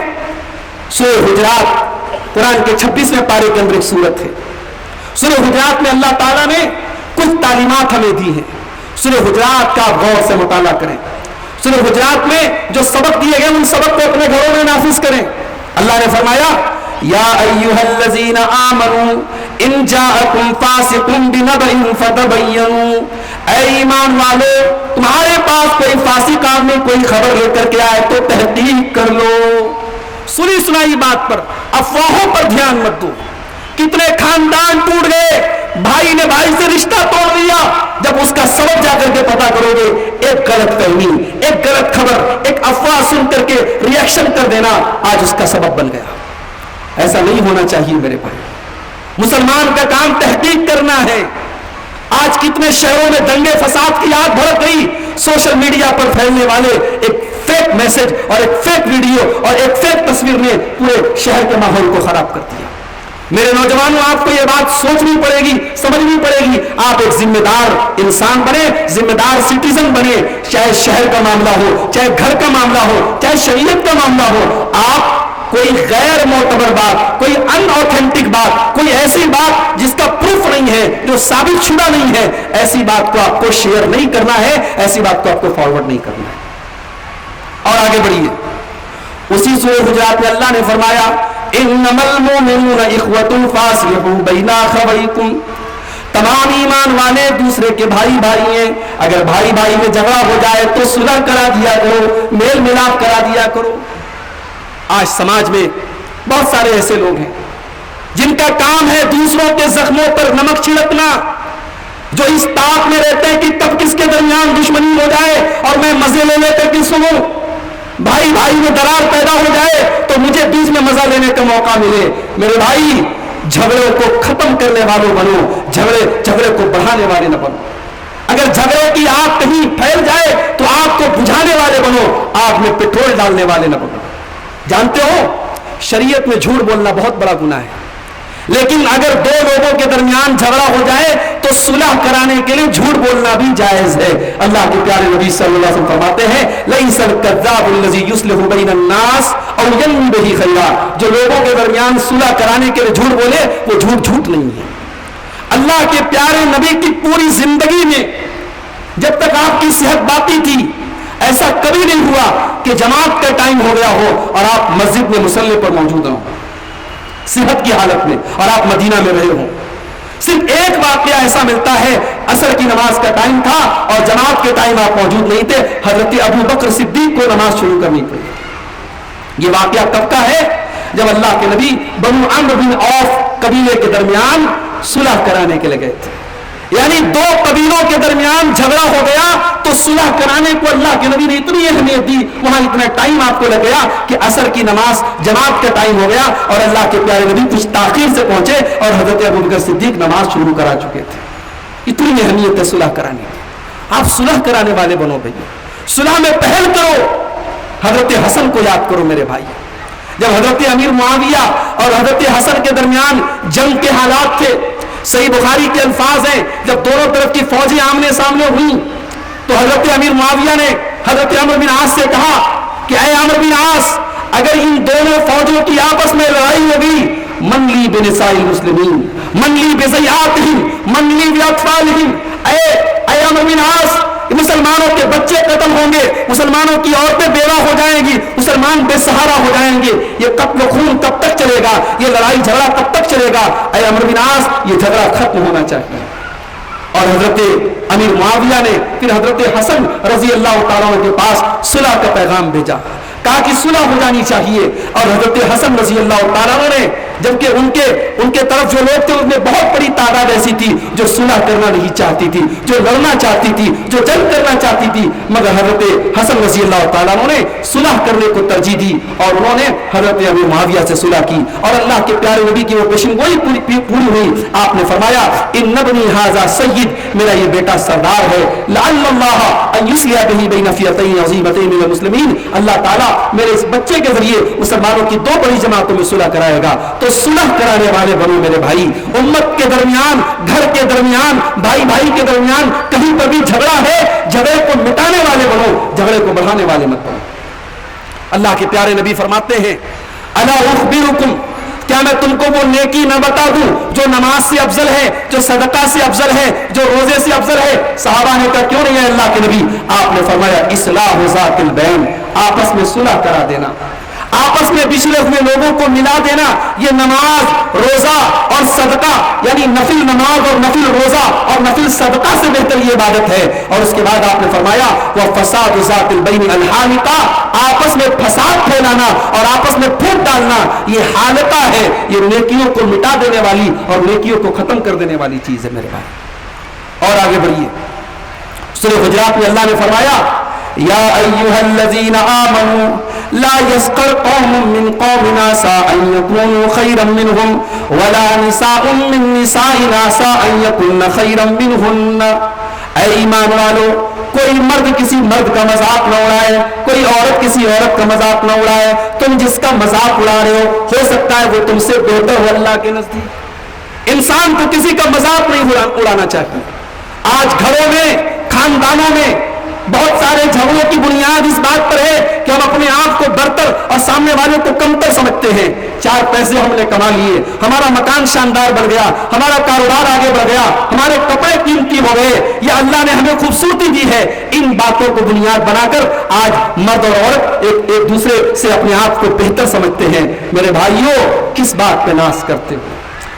سورہ حجرات قرآن کے 26ویں پارے کے اندر ایک سورت ہے. سورہ حجرات میں اللہ تعالیٰ نے کچھ تعلیمات ہمیں دی ہیں. سورہ حجرات کا غور سے مطالعہ کریں. سورہ حجرات میں جو سبق دیے گئے ان سبق کو اپنے گھروں میں نافذ کریں. اللہ نے فرمایا یا ایھا الذین آمنوا ان جاءکم فاسق بنبأ فتبینوا، اے ایمان والو تمہارے پاس کوئی فاسق آدمی کوئی خبر لے کر کے آئے تو تحقیق کر لو. سنی سنائی بات پر افواہوں پر دھیان مت دو. کتنے خاندان ٹوٹ گئے، بھائی نے بھائی سے رشتہ توڑ دیا. جب اس کا سبب جا کر کے پتا کرو گے ایک غلط فہمی، ایک غلط خبر، ایک افواہ سن کر کے ریئیکشن کر دینا آج اس کا سبب بن گیا. ایسا نہیں ہونا چاہیے میرے بھائی. مسلمان کا کام تحقیق کرنا ہے. آج کتنے شہروں میں دنگے فساد کی آگ بھڑک گئی. سوشل میڈیا پر پھیلنے والے ایک فیک میسج اور ایک فیک ویڈیو اور ایک فیک تصویر نے پورے شہر کے ماحول کو خراب کر دیا. میرے نوجوانوں آپ کو یہ بات سوچنی پڑے گی، سمجھنی پڑے گی گئی. آپ ایک ذمہ دار انسان بنے, ذمہ دار سٹیزن بنے, چاہے شہر کا معاملہ ہو, چاہے گھر کا معاملہ ہو, چاہے شریعت کا معاملہ ہو. آپ کوئی غیر معتبر بات, کوئی ان اوتھینٹک بات, کوئی ایسی بات جس کا پروف نہیں ہے, جو ثابت شدہ نہیں ہے, ایسی بات کو آپ کو شیئر نہیں کرنا ہے, ایسی بات کو آپ کو فارورڈ نہیں کرنا ہے. اور آگے بڑھیے. اسی سورہ حجرات میں اللہ نے فرمایا انما المؤمنون اخوة فاصلحوا بین اخویکم, تمام ایمان والے دوسرے کے بھائی بھائی ہیں, اگر بھائی بھائی میں جھگڑا ہو جائے تو صلح کرا دیا کرو, میل ملاپ کرا دیا کرو. آج سماج میں بہت سارے ایسے لوگ ہیں جن کا کام ہے دوسروں کے زخموں پر نمک چھڑکنا, جو اس طاق میں رہتے ہیں کہ کب کس کے درمیان دشمنی ہو جائے اور میں مزے لے لے کر کے سنوں, بھائی بھائی میں درار پیدا ہو جائے تو مجھے بیچ میں مزہ لینے کا موقع ملے. میرے بھائی, جھگڑوں کو ختم کرنے والوں بنو, جھگڑے کو بڑھانے والے نہ بنو. اگر جھگڑے کی آگ کہیں پھیل جائے تو آگ کو بجھانے والے بنو, آگ میں پٹرول ڈالنے والے نہ بنو. جانتے ہو شریعت میں جھوٹ بولنا بہت بڑا گناہ ہے, لیکن اگر دو لوگوں کے درمیان جھگڑا ہو جائے تو صلح کرانے کے لیے جھوٹ بولنا بھی جائز ہے. اللہ کے پیارے نبی صلی اللہ علیہ وسلم فرماتے ہیں لَيْسَ الْكَذَّابُ الَّذِي يُصْلِحُ بَيْنَ النَّاسِ أَوْ يَنْوِي بِهِ خَيْرًا, جو لوگوں کے درمیان صلح کرانے کے لیے جھوٹ بولے وہ جھوٹ نہیں ہے. اللہ کے پیارے نبی کی پوری زندگی میں جب تک آپ کی صحت باقی تھی ایسا کبھی نہیں ہوا کہ جماعت کا ٹائم ہو گیا ہو اور آپ مسجد میں مصلی پر موجود ہوں صحت کی حالت میں, اور آپ مدینہ میں رہے ہوں. صرف ایک واقعہ ایسا ملتا ہے, عصر کی نماز کا ٹائم تھا اور جماعت کے ٹائم آپ موجود نہیں تھے, حضرت ابو بکر صدیق کو نماز شروع کرنی پڑی. یہ واقعہ کب کا ہے؟ جب اللہ کے نبی بنو عمرو بن عوف قبیلے کے درمیان صلح کرانے کے لیے گئے تھے. یعنی دو قبیلوں کے درمیان جھگڑا ہو گیا تو صلح کرانے کو اللہ کے نبی نے اتنی اہمیت دی, وہاں اتنا ٹائم آپ کو لگ گیا کہ عصر کی نماز جماعت کا ٹائم ہو گیا اور اللہ کے پیارے نبی کچھ تاخیر سے پہنچے اور حضرت ابوبکر صدیق نماز شروع کرا چکے تھے. اتنی اہمیت ہے صلح کرانے کی. آپ صلح کرانے والے بنو بھائی, صلح میں پہل کرو. حضرت حسن کو یاد کرو میرے بھائی, جب حضرت امیر معاویہ اور حضرت حسن کے درمیان جنگ کے حالات تھے, صحیح بخاری کے الفاظ ہیں جب دونوں طرف کی فوجیں آمنے سامنے ہوئیں تو حضرت امیر معاویہ نے حضرت عمرو بن عاص سے کہا کہ اے عمرو بن عاص, اگر ان دونوں فوجوں کی آپس میں لڑائی ہوگی, من لی بنساء المسلمین, من لی بزیاتہم, من لی باطفالہم, اے عمرو بن عاص, مسلمانوں کے بچے قتل ہوں گے, مسلمانوں کی عورتیں بیوہ ہو جائیں گی, مسلمان بے سہارا ہو جائیں گے, یہ قتل و خون کب تک چلے گا, یہ لڑائی جھگڑا کب تک چلے گا. اے عمرو بن عاص, یہ جھگڑا ختم ہونا چاہیے. اور حضرت امیر معاویہ نے پھر حضرت حسن رضی اللہ تعالیٰ عنہ کے پاس صلح کا پیغام بھیجا, کہا کہ صلح ہو جانی چاہیے. اور حضرت حسن رضی اللہ تعالیٰ عنہ نے, جبکہ ان کے طرف جو لوگ تھے ان میں بہت بڑی تعداد ایسی تھی جو صلح کرنا نہیں چاہتی تھی, جو لڑنا چاہتی تھی, جو جنگ کرنا چاہتی تھی, مگر حضرت حسن رضی اللہ تعالیٰ عنہ نے صلح کرنے کو ترجیح دی اور انہوں نے حضرت ابو معاویہ سے صلح کی اور اللہ کے پیارے نبی کی وہ پیشن گوئی پوری ہوئی. آپ نے فرمایا ان ابنی ھذا سید, میرا یہ بیٹا سردار ہے, لعل اللہ ان یصلح به بین فئتین عظیمتین من المسلمین, اللہ تعالیٰ میرے اس بچے کے ذریعے مسلمانوں کی دو بڑی جماعتوں میں صلح کرائے گا. تو صلح کرانے والے بنو میرے بھائی. امت کے درمیان, گھر کے درمیان, بھائی بھائی کے درمیان کہیں پر بھی جھگڑا ہے, جھگڑے کو مٹانے والے بنو, جھگڑے کو بڑھانے والے مت بنو. اللہ کے پیارے نبی فرماتے ہیں الا اخبرکم, کیا میں تم کو وہ نیکی نہ بتا دوں جو نماز سے افضل ہے, جو صدقہ سے افضل ہے, جو روزے سے افضل ہے. صحابہ نے کہا کیوں نہیں ہے اللہ کے نبی. آپ نے فرمایا اصلاح ذات البین, آپس میں صلح کرا دینا, آپس میں بچھڑے ہوئے لوگوں کو ملا دینا. یہ نماز, روزہ اور صدقہ, یعنی نفل نماز اور نفل روزہ اور نفل صدقہ سے بہتر یہ عبادت ہے. اور اس کے بعد آپ نے فرمایا وہ فساد ذات البین الحالقہ, آپس میں فساد پھیلانا اور آپس میں پھوٹ ڈالنا یہ حالقہ ہے, یہ نیکیوں کو مٹا دینے والی اور نیکیوں کو ختم کر دینے والی چیز ہے میرے بھائی. اور آگے بڑھیے, سورہ حجرات میں اللہ نے فرمایا یا ایھا الذین آمنوا لا يسخر قوم من قوم عسى ان يكونوا خيرا منهم ولا نساء من نساء عسى ان يكن خيرا منهن. اے ایمان والو, کوئی مرد کسی مرد کا مذاق نہ اڑائے, کوئی عورت کسی عورت کا مذاق نہ اڑائے. تم جس کا مذاق اڑا رہے ہو سکتا ہے وہ تم سے بہتر ہو اللہ کے نزدیک. انسان کو کسی کا مذاق نہیں اڑانا چاہیے. آج گھروں میں, خاندانوں میں بہت سارے جھگڑوں کی بنیاد اس بات پر ہے کہ ہم اپنے آپ کو برتر اور سامنے والے کو کمتر سمجھتے ہیں. 4 پیسے ہم نے کما لیے, ہمارا مکان شاندار بن گیا, ہمارا کاروبار آگے بڑھ گیا, ہمارے کپڑے قیمتی ہو گئے, یا اللہ نے ہمیں خوبصورتی دی ہے. ان باتوں کو بنیاد بنا کر آج مرد اور عورت ایک دوسرے سے اپنے آپ کو بہتر سمجھتے ہیں. میرے بھائیوں, کس بات پہ ناز کرتے ہو؟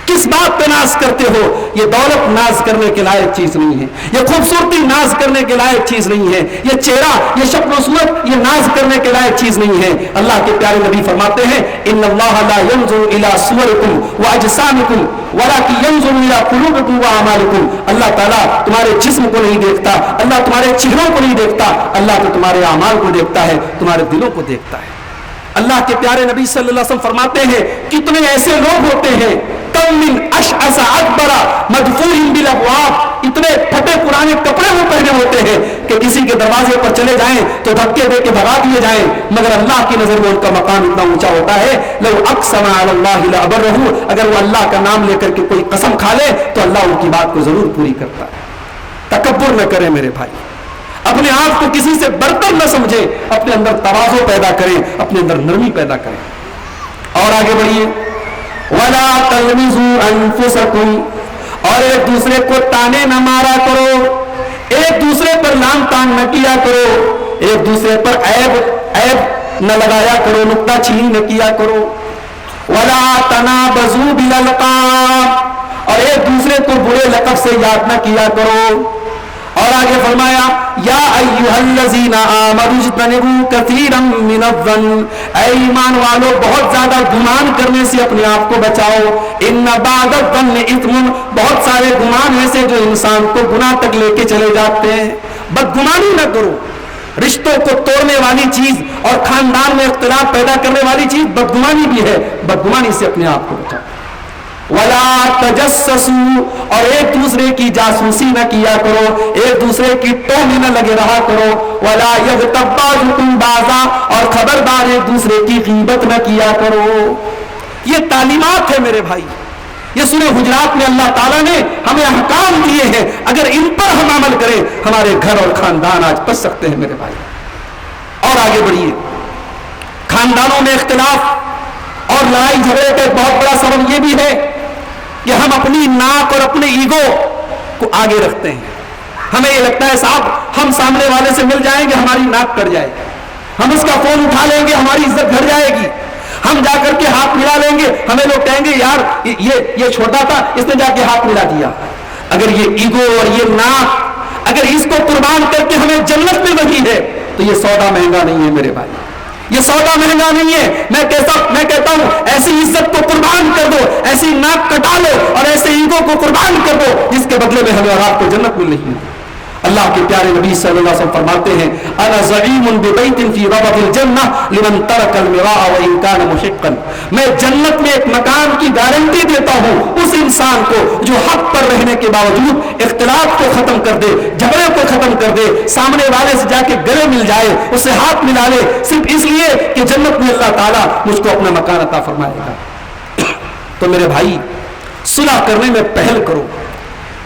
کس بات پہ ناز کرتے ہو؟ یہ دولت ناز کرنے کے لائق چیز نہیں ہے, یہ خوبصورتی ناز کرنے کے لائق چیز نہیں ہے, یہ چہرہ, یہ شکل و صورت یہ ناز کرنے کے لائق چیز نہیں ہے. اللہ کے پیارے نبی فرماتے ہیں ان اللہ لا ينظر الى صورکم واجسامکم ولکن ينظر الى قلوبکم واعمالکم. اللہ تعالیٰ تمہارے جسم کو نہیں دیکھتا, اللہ تمہارے چہروں کو نہیں دیکھتا, اللہ تو تمہارے اعمال کو دیکھتا ہے, تمہارے دلوں کو دیکھتا ہے. اللہ کے پیارے نبی صلی اللہ علیہ وسلم فرماتے ہیں کتنے ایسے لوگ ہوتے ہیں کم من اشعث اکبر مدفوع بالابواب, اتنے پھٹے پرانے کپڑے وہ پہنے ہوتے ہیں کہ کسی کے دروازے پر چلے جائیں تو دھکے دے کے بھگا دیے جائیں, مگر اللہ کی نظر میں ان کا مقام اتنا اونچا ہوتا ہے لو اقسم علی اللہ لابرہ, اگر وہ اللہ کا نام لے کر کے کوئی قسم کھا لے تو اللہ ان کی بات کو ضرور پوری کرتا ہے. تکبر نہ کریں میرے بھائی, اپنے آپ کو کسی سے برتر نہ سمجھیں, اپنے اندر تواضع پیدا کریں, اپنے اندر نرمی پیدا کریں. اور آگے بڑھیے, وَلَا تَلْمِزُوا أَنفُسَكُمْ, اور ایک دوسرے کو تانے نہ مارا کرو, ایک دوسرے پر لام تان نہ کیا کرو, ایک دوسرے پر عیب نہ لگایا کرو, نکتہ چینی نہ کیا کرو. وَلَا تَنَابَزُوا بِالْأَلْقَابِ, اور ایک دوسرے کو برے لقب سے یاد نہ کیا کرو. اور آگے فرمایا یا ایھا الذین آمنوا اجتنبوا کثیرا من الظن, اے ایمان والو بہت زیادہ گمان کرنے سے اپنے آپ کو بچاؤ. ان بعض الظن اثم, بہت سارے گمان ایسے جو انسان کو گناہ تک لے کے چلے جاتے ہیں. بدگمانی نہ کرو, رشتوں کو توڑنے والی چیز اور خاندان میں اختلاف پیدا کرنے والی چیز بدگمانی بھی ہے, بدگمانی سے اپنے آپ کو بچاؤ. وَلَا تَجَسَّسُوا, اور ایک دوسرے کی جاسوسی نہ کیا کرو, ایک دوسرے کی ٹوہ میں نہ لگے رہا کرو. وَلَا يَغْتَبْ بَعْضُكُمْ بَعْضًا, اور خبردار ایک دوسرے کی غیبت نہ کیا کرو. یہ تعلیمات ہے میرے بھائی, یہ سورہ حجرات میں اللہ تعالیٰ نے ہمیں احکام دیے ہیں, اگر ان پر ہم عمل کریں ہمارے گھر اور خاندان آج بچ سکتے ہیں میرے بھائی. اور آگے بڑھیے, خاندانوں میں اختلاف اور لڑائی جھگڑے کا ایک بہت بڑا سبب یہ بھی ہے کہ ہم اپنی ناک اور اپنے ایگو کو آگے رکھتے ہیں. ہمیں یہ لگتا ہے صاحب ہم سامنے والے سے مل جائیں گے ہماری ناک کٹ جائے گی, ہم اس کا فون اٹھا لیں گے ہماری عزت گھٹ جائے گی, ہم جا کر کے ہاتھ ملا لیں گے ہمیں لوگ کہیں گے یار یہ چھوٹا تھا اس نے جا کے ہاتھ ملا دیا. اگر یہ ایگو اور یہ ناک اگر اس کو قربان کر کے ہمیں جنت میں نہیں ہے تو یہ سودا مہنگا نہیں ہے میرے بھائی, یہ سودا مہنگا نہیں ہے. میں کہتا ہوں ایسی عزت کو قربان کر دو, ایسی ناک کٹا لو اور ایسے ایگو کو قربان کر دو جس کے بدلے میں ہمیں اور آپ کو جنت مل رہی ہے. اللہ کے پیارے نبی صلی اللہ علیہ وسلم فرماتے ہیں انا زعیم ببیت فی ربض الجنہ لمن ترک المراء وان کان محقا, میں جنت میں ایک مکان کی گارنٹی دیتا ہوں اس انسان کو جو حق پر رہنے کے باوجود اختلاف کو ختم کر دے, جھگڑے کو ختم کر دے, سامنے والے سے جا کے گلے مل جائے, اس سے ہاتھ ملا لے صرف اس لیے کہ جنت میں اللہ تعالیٰ مجھ کو اپنا مکان عطا فرمائے گا. تو میرے بھائی صلح کرنے میں پہل کرو.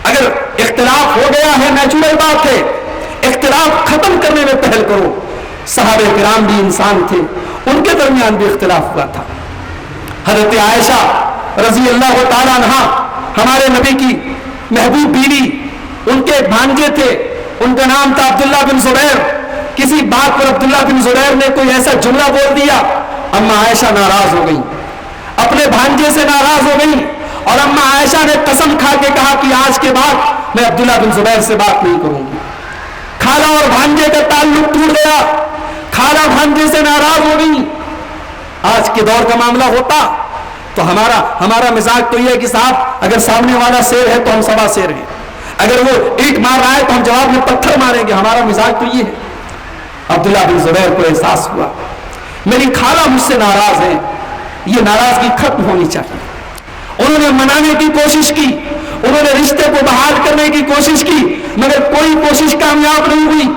اگر اختلاف ہو گیا ہے نیچرل بات ہے, اختلاف ختم کرنے میں پہل کرو. صحابہ کرام بھی انسان تھے, ان کے درمیان بھی اختلاف ہوا تھا. حضرت عائشہ رضی اللہ تعالیٰ عنہا ہمارے نبی کی محبوب بیوی, ان کے بھانجے تھے, ان کا نام تھا عبداللہ بن زبیر. کسی بات پر عبداللہ بن زبیر نے کوئی ایسا جملہ بول دیا, اما عائشہ ناراض ہو گئی, اپنے بھانجے سے ناراض ہو گئی, اور اما عائشہ نے قسم کھا کے کہا کہ آج کے بعد میں عبداللہ بن زبیر سے بات نہیں کروں گی. خالہ اور بھانجے کا تعلق ٹوٹ گیا, خالہ بھانجے سے ناراض ہو گئی. آج کے دور کا معاملہ ہوتا تو ہمارا مزاج تو یہ ہے کہ صاحب اگر سامنے والا شیر ہے تو ہم سوا شیر ہیں, اگر وہ اینٹ مار رہا ہے تو ہم جواب میں پتھر ماریں گے. ہمارا مزاج تو یہ ہے. عبداللہ بن زبیر کو احساس ہوا میری خالہ مجھ سے ناراض ہے, یہ ناراضگی ختم ہونی چاہیے. انہوں نے منانے کی کوشش کی, انہوں نے رشتے کو بحال کرنے کی کوشش کی, مگر کوئی کوشش کامیاب نہیں ہوئی.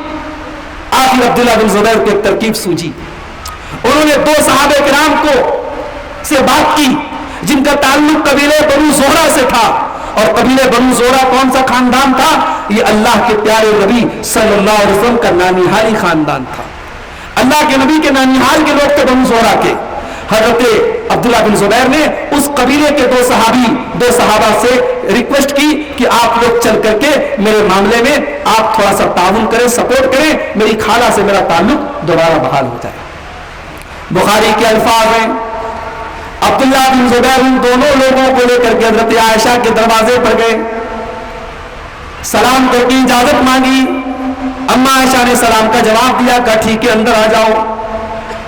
آخر عبداللہ بن زبیر کو ایک ترکیب سوجی. انہوں نے 2 صحابہ کرام کو سے بات کی جن کا تعلق قبیلے بنو زہرہ سے تھا. اور قبیلے بنو زہرہ کون سا خاندان تھا؟ یہ اللہ کے پیارے نبی صلی اللہ علیہ وسلم کا نانیہالی خاندان تھا. اللہ کے نبی کے نانیہال کے لوگ تھے بنو زہرہ کے. حضرت عبداللہ بن زبیر نے اس قبیلے کے دو صحابہ سے ریکویسٹ کی کہ آپ لوگ چل کر کے میرے معاملے میں آپ تھوڑا سا تعاون کریں، سپورٹ کریں، میری خالہ سے میرا تعلق دوبارہ بحال ہو جائے. بخاری کے الفاظ ہیں، عبداللہ بن زبیر ان دونوں لوگوں کو لے کر کے حضرت عائشہ کے دروازے پر گئے، سلام کر کے اجازت مانگی. اما عائشہ نے سلام کا جواب دیا، کہا ٹھیک ہے اندر آ جاؤ.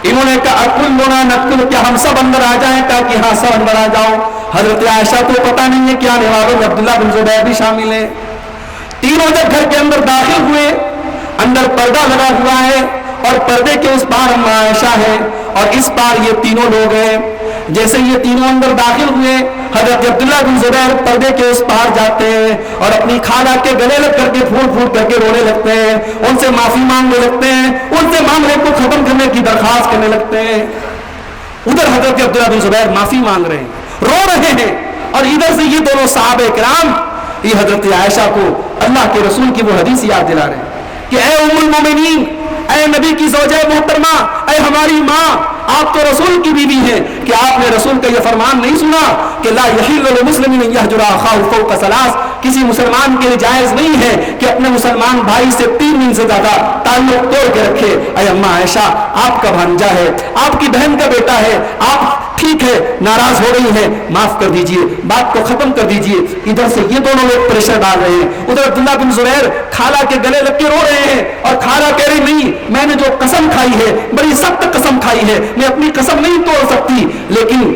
انہوں نے کہا اکلنا ندخل، کیا ہم سب اندر آ جائیں؟ کہا کہ ہاں سب اندر آ جاؤ. حضرت عائشہ کو پتہ نہیں ہے کہ آنے والوں میں عبداللہ بن زبیر بھی شامل ہیں. تینوں جب گھر کے اندر داخل ہوئے، اندر پردہ لگا ہوا ہے اور پردے کے اس پار اما عائشہ ہے اور اس پار یہ تینوں لوگ ہیں. جیسے یہ تینوں اندر داخل ہوئے، حضرت عبداللہ بن زبیر پردے کے اس پار جاتے ہیں اور اپنی خالہ کے گلے لگ کر کے پھوٹ کر کے رونے لگتے ہیں، ان سے معافی مانگنے لگتے ہیں، ان سے معاملے کو ختم کرنے کی درخواست کرنے لگتے ہیں. ادھر حضرت عبداللہ بن زبیر معافی مانگ رہے ہیں، رو رہے ہیں، اور ادھر سے یہ دونوں صحابہ کرام یہ حضرت عائشہ کو اللہ کے رسول کی وہ حدیث یاد دلا رہے ہیں کہ اے ام المومنین، اے نبی کی زوجہ محترمہ، اے ہماری ماں، آپ تو رسول کی بیوی ہیں، کہ آپ نے رسول کا یہ فرمان نہیں سنا کہ لا یحل لمسلم ان یہجر اخاہ فوق ثلاث، کسی مسلمان کے لیے جائز نہیں ہے کہ اپنے مسلمان بھائی سے 3 دن سے زیادہ تعلق توڑ کے رکھے. اے اما عائشہ، آپ کا بھانجا ہے، آپ کی بہن کا بیٹا ہے، آپ ٹھیک ہے ناراض ہو رہی ہیں، معاف کر دیجئے، بات کو ختم کر دیجئے. ادھر سے یہ دونوں لوگ پریشر ڈال رہے ہیں، ادھر عبداللہ بن زبیر خالہ کے گلے لگ کے رو رہے ہیں اور خالہ کہہ رہی نہیں، میں نے جو قسم کھائی ہے بڑی سخت قسم کھائی ہے، میں اپنی قسم نہیں توڑ سکتی. لیکن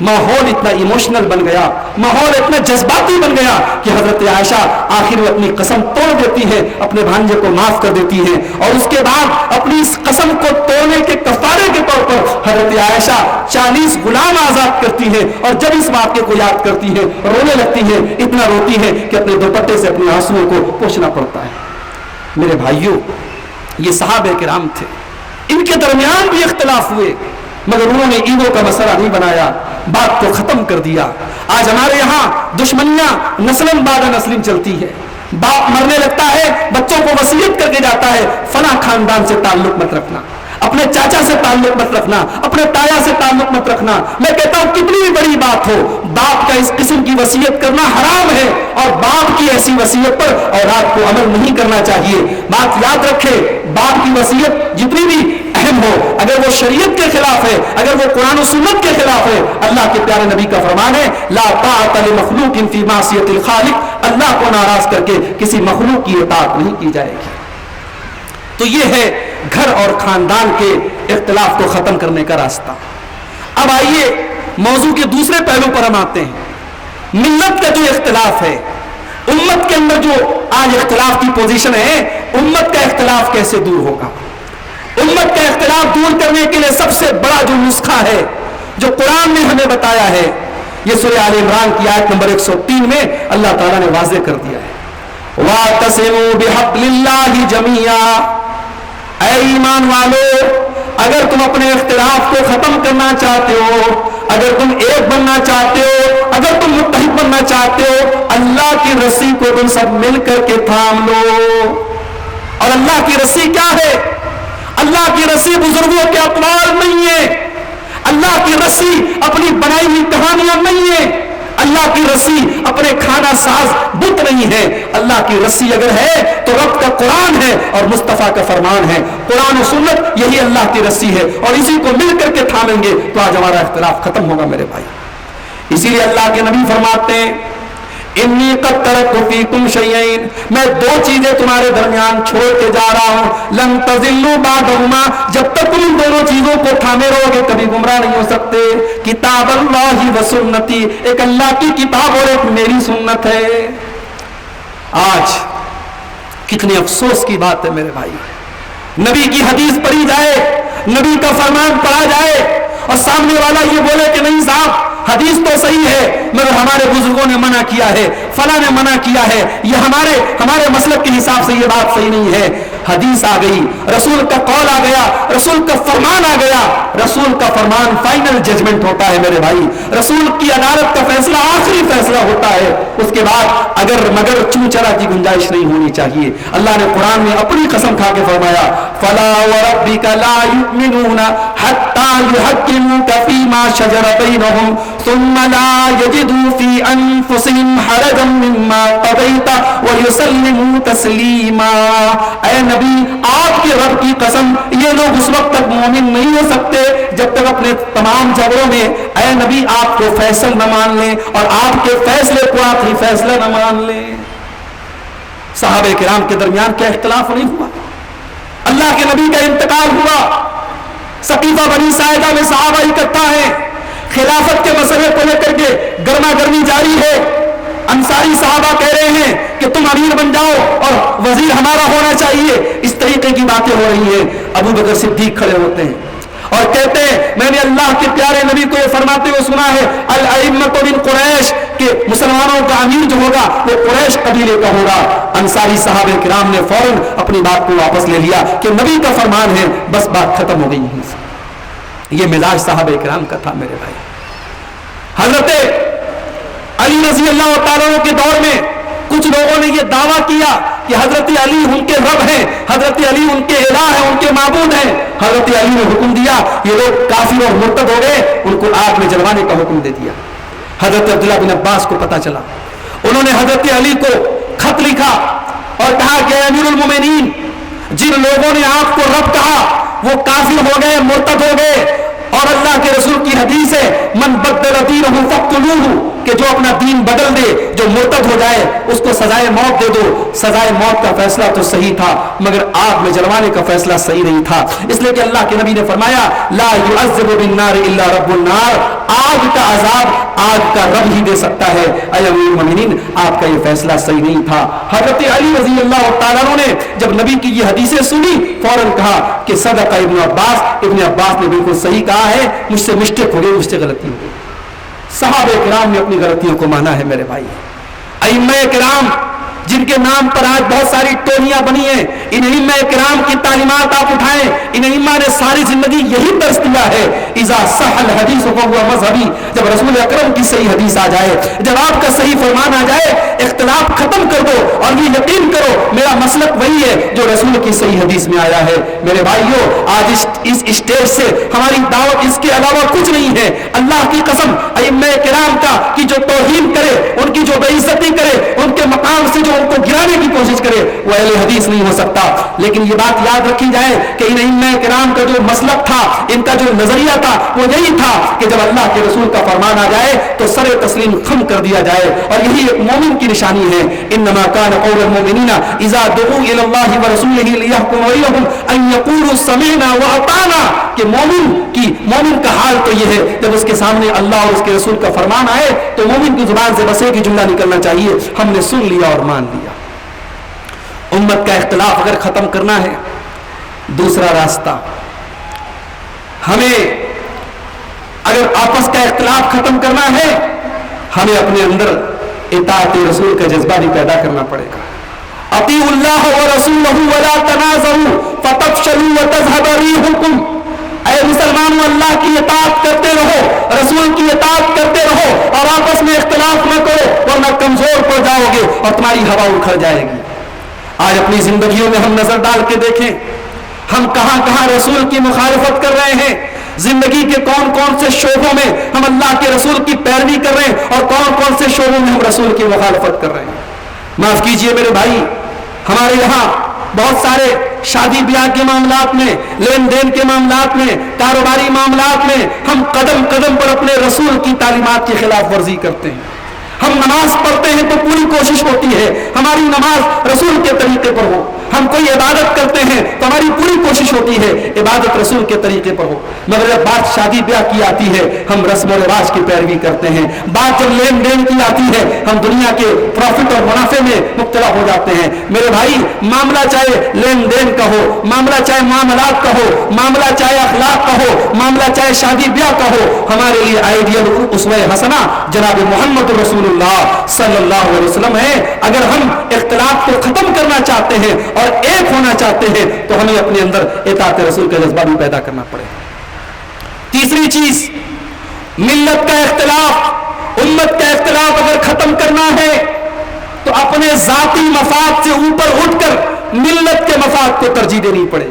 ماحول اتنا ایموشنل بن گیا، ماحول اتنا جذباتی بن گیا کہ حضرت عائشہ آخر میں اپنی قسم توڑ دیتی ہے، اپنے بھانجے کو معاف کر دیتی ہے، اور اس کے بعد اپنی اس قسم کو توڑنے کے کفارے کے طور پر حضرت عائشہ 40 غلام آزاد کرتی ہے. اور جب اس واقعے کو یاد کرتی ہے رونے لگتی ہے، اتنا روتی ہے کہ اپنے دوپٹے سے اپنے آنسوؤں کو پوچھنا پڑتا ہے. میرے بھائیوں، یہ صحابہ کرام تھے، ان کے درمیان بھی اختلاف ہوئے، مگر انہوں نے ایگو کا مسئلہ نہیں بنایا، بات کو ختم کر دیا. آج ہمارے یہاں دشمنیاں نسلن بعد نسلن چلتی ہے. باپ مرنے لگتا ہے، بچوں کو وصیت کر کے جاتا ہے فلاں خاندان سے تعلق مت رکھنا، اپنے چاچا سے تعلق مت رکھنا، اپنے تایا سے تعلق مت رکھنا. میں کہتا ہوں کتنی بھی بڑی بات ہو، باپ کا اس قسم کی وصیت کرنا حرام ہے، اور باپ کی ایسی وصیت پر اولاد کو عمل نہیں کرنا چاہیے. بات یاد رکھے، باپ کی وصیت جتنی بھی اہم ہو، اگر وہ شریعت کے خلاف ہے، اگر وہ قرآن و سنت کے خلاف ہے، اللہ کے پیارے نبی کا فرمان ہے لا طاعت لمخلوق فی معصیت الخالق، اللہ کو ناراض کر کے کسی مخلوق کی اطاعت نہیں کی جائے گی. تو یہ ہے گھر اور خاندان کے اختلاف کو ختم کرنے کا راستہ. اب آئیے موضوع کے دوسرے پہلو پر ہم آتے ہیں. ملت کا جو اختلاف ہے، امت کے اندر جو آج اختلاف کی پوزیشن ہے، امت کا اختلاف کیسے دور ہوگا؟ امت کا اختلاف دور کرنے کے لیے سب سے بڑا جو نسخہ ہے، جو قرآن نے ہمیں بتایا ہے، یہ سورہ آل عمران کی آیت نمبر 103 میں اللہ تعالیٰ نے واضح کر دیا ہے. وَاعْتَصِمُوا بِحَبْلِ اللَّهِ جَمِيعًا، اے ایمان والو، اگر تم اپنے اختلاف کو ختم کرنا چاہتے ہو، اگر تم ایک بننا چاہتے ہو، اگر تم متحد بننا چاہتے ہو، اللہ کی رسی کو تم سب مل کر کے تھام لو. اور اللہ کی رسی کیا ہے؟ اللہ کی رسی بزرگوں کے اقوال نہیں ہے، اللہ کی رسی اپنی بنائی ہوئی کہانیاں نہیں ہے، اللہ کی رسی اپنے کھانا ساز بت نہیں ہے. اللہ کی رسی اگر ہے تو رب کا قرآن ہے اور مصطفیٰ کا فرمان ہے. قرآن و سنت یہی اللہ کی رسی ہے، اور اسی کو مل کر کے تھامیں گے تو آج ہمارا اختلاف ختم ہوگا میرے بھائی. اسی لیے اللہ کے نبی فرماتے ہیں انی قد ترکت فیکم شیئین، میں 2 چیزیں تمہارے درمیان چھوڑ کے جا رہا ہوں، لن تضلوا بعدہما، جب تک تم ان دونوں چیزوں کو تھامے رہو گے کبھی گمراہ نہیں ہو سکتے. کتاب اللہ و سنتی، ایک اللہ کی کتاب اور ایک میری سنت ہے. آج کتنے افسوس کی بات ہے میرے بھائی، نبی کی حدیث پڑھی جائے، نبی کا فرمان پڑھا جائے اور سامنے والا یہ بولے کہ نہیں صاحب حدیث تو صحیح ہے مگر ہمارے بزرگوں نے منع کیا ہے، فلاں نے منع کیا ہے، یہ ہمارے مسلک کے حساب سے یہ بات صحیح نہیں ہے. حدیث آ گئی، رسول کا قول آ گیا، رسول کا فرمان آ گیا، رسول کا فرمان فائنل ججمنٹ ہوتا ہے میرے بھائی، رسول کی عدالت کا فیصلہ آخری فیصلہ ہوتا ہے، اس کے بعد اگر مگر چوں چرا کی گنجائش نہیں ہونی چاہیے۔ اللہ نے قرآن میں اپنی قسم کھا کے فرمایا فلا وربک لا یؤمنون حتی یحکموک فیما شجر بینہم ثم لا یجدوا فی انفسہم حرجا مما قضیت ویسلموا تسلیما۔ اے نبی آپ کے رب کی قسم یہ لوگ اس وقت تک مومن نہیں ہو سکتے جب تک اپنے تمام جھگڑوں میں اے نبی آپ کو فیصل نہ مان لیں اور آپ کے فیصلے کو آخری فیصلہ نہ مان لیں۔ صحابہ کرام کے درمیان کیا اختلاف نہیں ہوا؟ اللہ کے نبی کا انتقال ہوا، سقیفہ بنی ساعدہ میں صحابہ اکٹھا ہیں، خلافت کے مسئلے کو لے کر کے گرما گرمی جاری ہے، انصاری صحابہ کہہ رہے ہیں کہ تم امیر بن جاؤ اور وزیر ہمارا ہونا چاہیے، اس طریقے کی باتیں ہو رہی ہیں۔ ابو بکر صدیق کھڑے ہوتے ہیں اور کہتے ہیں میں نے اللہ کے پیارے نبی کو یہ فرماتے ہوئے سنا ہے الائمۃ من قریش، کہ مسلمانوں کا امیر جو ہوگا وہ قریش قبیلے کا ہوگا۔ انصاری صحابہ کرام نے فوراً اپنی بات کو واپس لے لیا کہ نبی کا فرمان ہے، بس بات ختم ہو گئی۔ یہ مزاج صحابہ کرام کا تھا میرے بھائی۔ حضرت علی رضی اللہ تعالیٰ عنہ کے دور میں کچھ لوگوں نے یہ دعویٰ کیا کہ حضرت علی ان کے رب ہیں، حضرت علی ان کے الہ ہیں، ان کے معبود ہیں۔ حضرت علی نے حکم دیا، یہ لوگ کافر اور مرتد ہو گئے، ان کو آگ میں جلوانے کا حکم دے دیا۔ حضرت عبداللہ بن عباس کو پتا چلا، انہوں نے حضرت علی کو خط لکھا اور کہا کہ امیر المومنین، جن لوگوں نے آپ کو رب کہا وہ کافر ہو گئے، مرتد ہو گئے، اور اللہ کے رسول کی حدیث ہے من بدل دینہ فاقتلوہ، کہ جو اپنا دین بدل دے، جو مرتد ہو جائے اس کو سزائے موت دے دو۔ سزائے موت کا فیصلہ تو صحیح تھا مگر آگ میں جلوانے کا فیصلہ صحیح نہیں تھا، اس لیے کہ اللہ کے نبی نے فرمایا لا يعذب بالنار الا رب النار، آگ کا عذاب آگ کا رب ہی دے سکتا ہے۔ اے امیر المومنین آپ کا یہ فیصلہ صحیح نہیں تھا۔ حضرت علی رضی اللہ تعالیٰ عنہ نے جب نبی کی یہ حدیثیں سنی فوراً کہا کہ صدق ابن عباس، ابن عباس نے بالکل صحیح کہا ہے، مجھ سے مسٹیک ہو گئی، مجھ سے غلطی ہو گئی۔ صحابہ کرام نے اپنی غلطیوں کو مانا ہے میرے بھائی۔ ائمہ کرام جن کے نام پر آج بہت ساری ٹولیاں بنی ہیں، ان ائمہ کرام کی تعلیمات آپ اٹھائیں، ان ائمہ نے ساری زندگی یہی درس دیا ہے اذا صح الحدیث فهو مذہبی، جب رسول اکرم کی صحیح حدیث آ جائے، جب آپ کا صحیح فرمان آ جائے، اختلاف ختم کر دو اور یہ یقین کرو میرا مسلک وہی ہے جو رسول کی صحیح حدیث میں آیا ہے۔ میرے بھائیوں آج اس اسٹیج سے ہماری دعوت اس کے علاوہ کچھ نہیں ہے۔ اللہ کی قسم ائمہ کرام کا کی جو توہین کرے، ان کی جو بے عزتی کرے، ان کے مقام سے جو ان کو گرانے کی کوشش کرے وہ اہل حدیث نہیں ہو سکتا۔ لیکن یہ بات یاد رکھی جائے کہ ان ائمہ کرام کا جو مسلک تھا، ان کا جو نظریہ تھا وہ یہی تھا کہ جب اللہ کے رسول کا فرمان آ جائے تو سر تسلیم خم کر دیا جائے، اور یہی ایک مومن کی نشانی ہے۔ انما كان قول المؤمنین اذا دعوا الى الله ورسوله ليحكم بينهم ان يقولوا سمعنا واطعنا، کہ مومن کا حال تو یہ ہے جب اس کے سامنے اللہ اور اس کے رسول کا فرمان آئے تو مومن کی زبان سے بس ایک ہی جملہ نکلنا چاہیے، ہم نے سن لیا اور مان لیا۔ امت کا اختلاف اگر ختم کرنا ہے، دوسرا راستہ، ہمیں اگر آپس کا اختلاف ختم کرنا ہے ہمیں اپنے اندر اطاعت رسول کا جذبہ بھی پیدا کرنا پڑے گا۔ اطیعوا اللہ ورسولہ ولا تنازعوا فتفشلوا وتذهب ريحكم، اے مسلمانوں اللہ کی اطاعت کرتے رہو، رسول کی اطاعت کرتے رہو اور آپس میں اختلاف نہ کرو ورنہ کمزور پڑ جاؤ گے اور تمہاری ہوا اکھڑ جائے گی۔ آج اپنی زندگیوں میں ہم نظر ڈال کے دیکھیں ہم کہاں کہاں رسول کی مخالفت کر رہے ہیں، زندگی کے کون کون سے شعبوں میں ہم اللہ کے رسول کی پیروی کر رہے ہیں اور کون کون سے شعبوں میں ہم رسول کی مخالفت کر رہے ہیں۔ معاف کیجئے میرے بھائی، ہمارے یہاں بہت سارے شادی بیاہ کے معاملات میں، لین دین کے معاملات میں، کاروباری معاملات میں ہم قدم قدم پر اپنے رسول کی تعلیمات کی خلاف ورزی کرتے ہیں۔ ہم نماز پڑھتے ہیں تو پوری کوشش ہوتی ہے ہماری نماز رسول کے طریقے پر ہو، ہم کوئی عبادت کرتے ہیں تو ہماری پوری کوشش ہوتی ہے عبادت رسول کے طریقے پر ہو، مگر جب بات شادی بیاہ کی آتی ہے ہم رسم و رواج کی پیروی کرتے ہیں، بات جب لین دین کی آتی ہے ہم دنیا کے پروفٹ اور منافع میں مبتلا ہو جاتے ہیں۔ میرے بھائی معاملہ چاہے لین دین کا ہو، معاملہ چاہے معاملات کا ہو، معاملہ چاہے اخلاق کا ہو، معاملہ چاہے شادی بیاہ کا ہو، ہمارے لیے آئیڈیل اسوہ حسنہ جناب محمد رسول اللہ صلی اللہ علیہ وسلم ہے۔ اگر ہم اختلاف کو ختم کرنا چاہتے چاہتے ہیں اور ایک ہونا چاہتے ہیں تو ہمیں اپنے اندر اطاعت رسول کا جذبہ بھی پیدا کرنا پڑے. تیسری چیز، ملت کا اختلاف، امت کا اختلاف اگر ختم کرنا ہے تو اپنے ذاتی مفاد سے اوپر اٹھ کر ملت کے مفاد کو ترجیح دینی پڑے.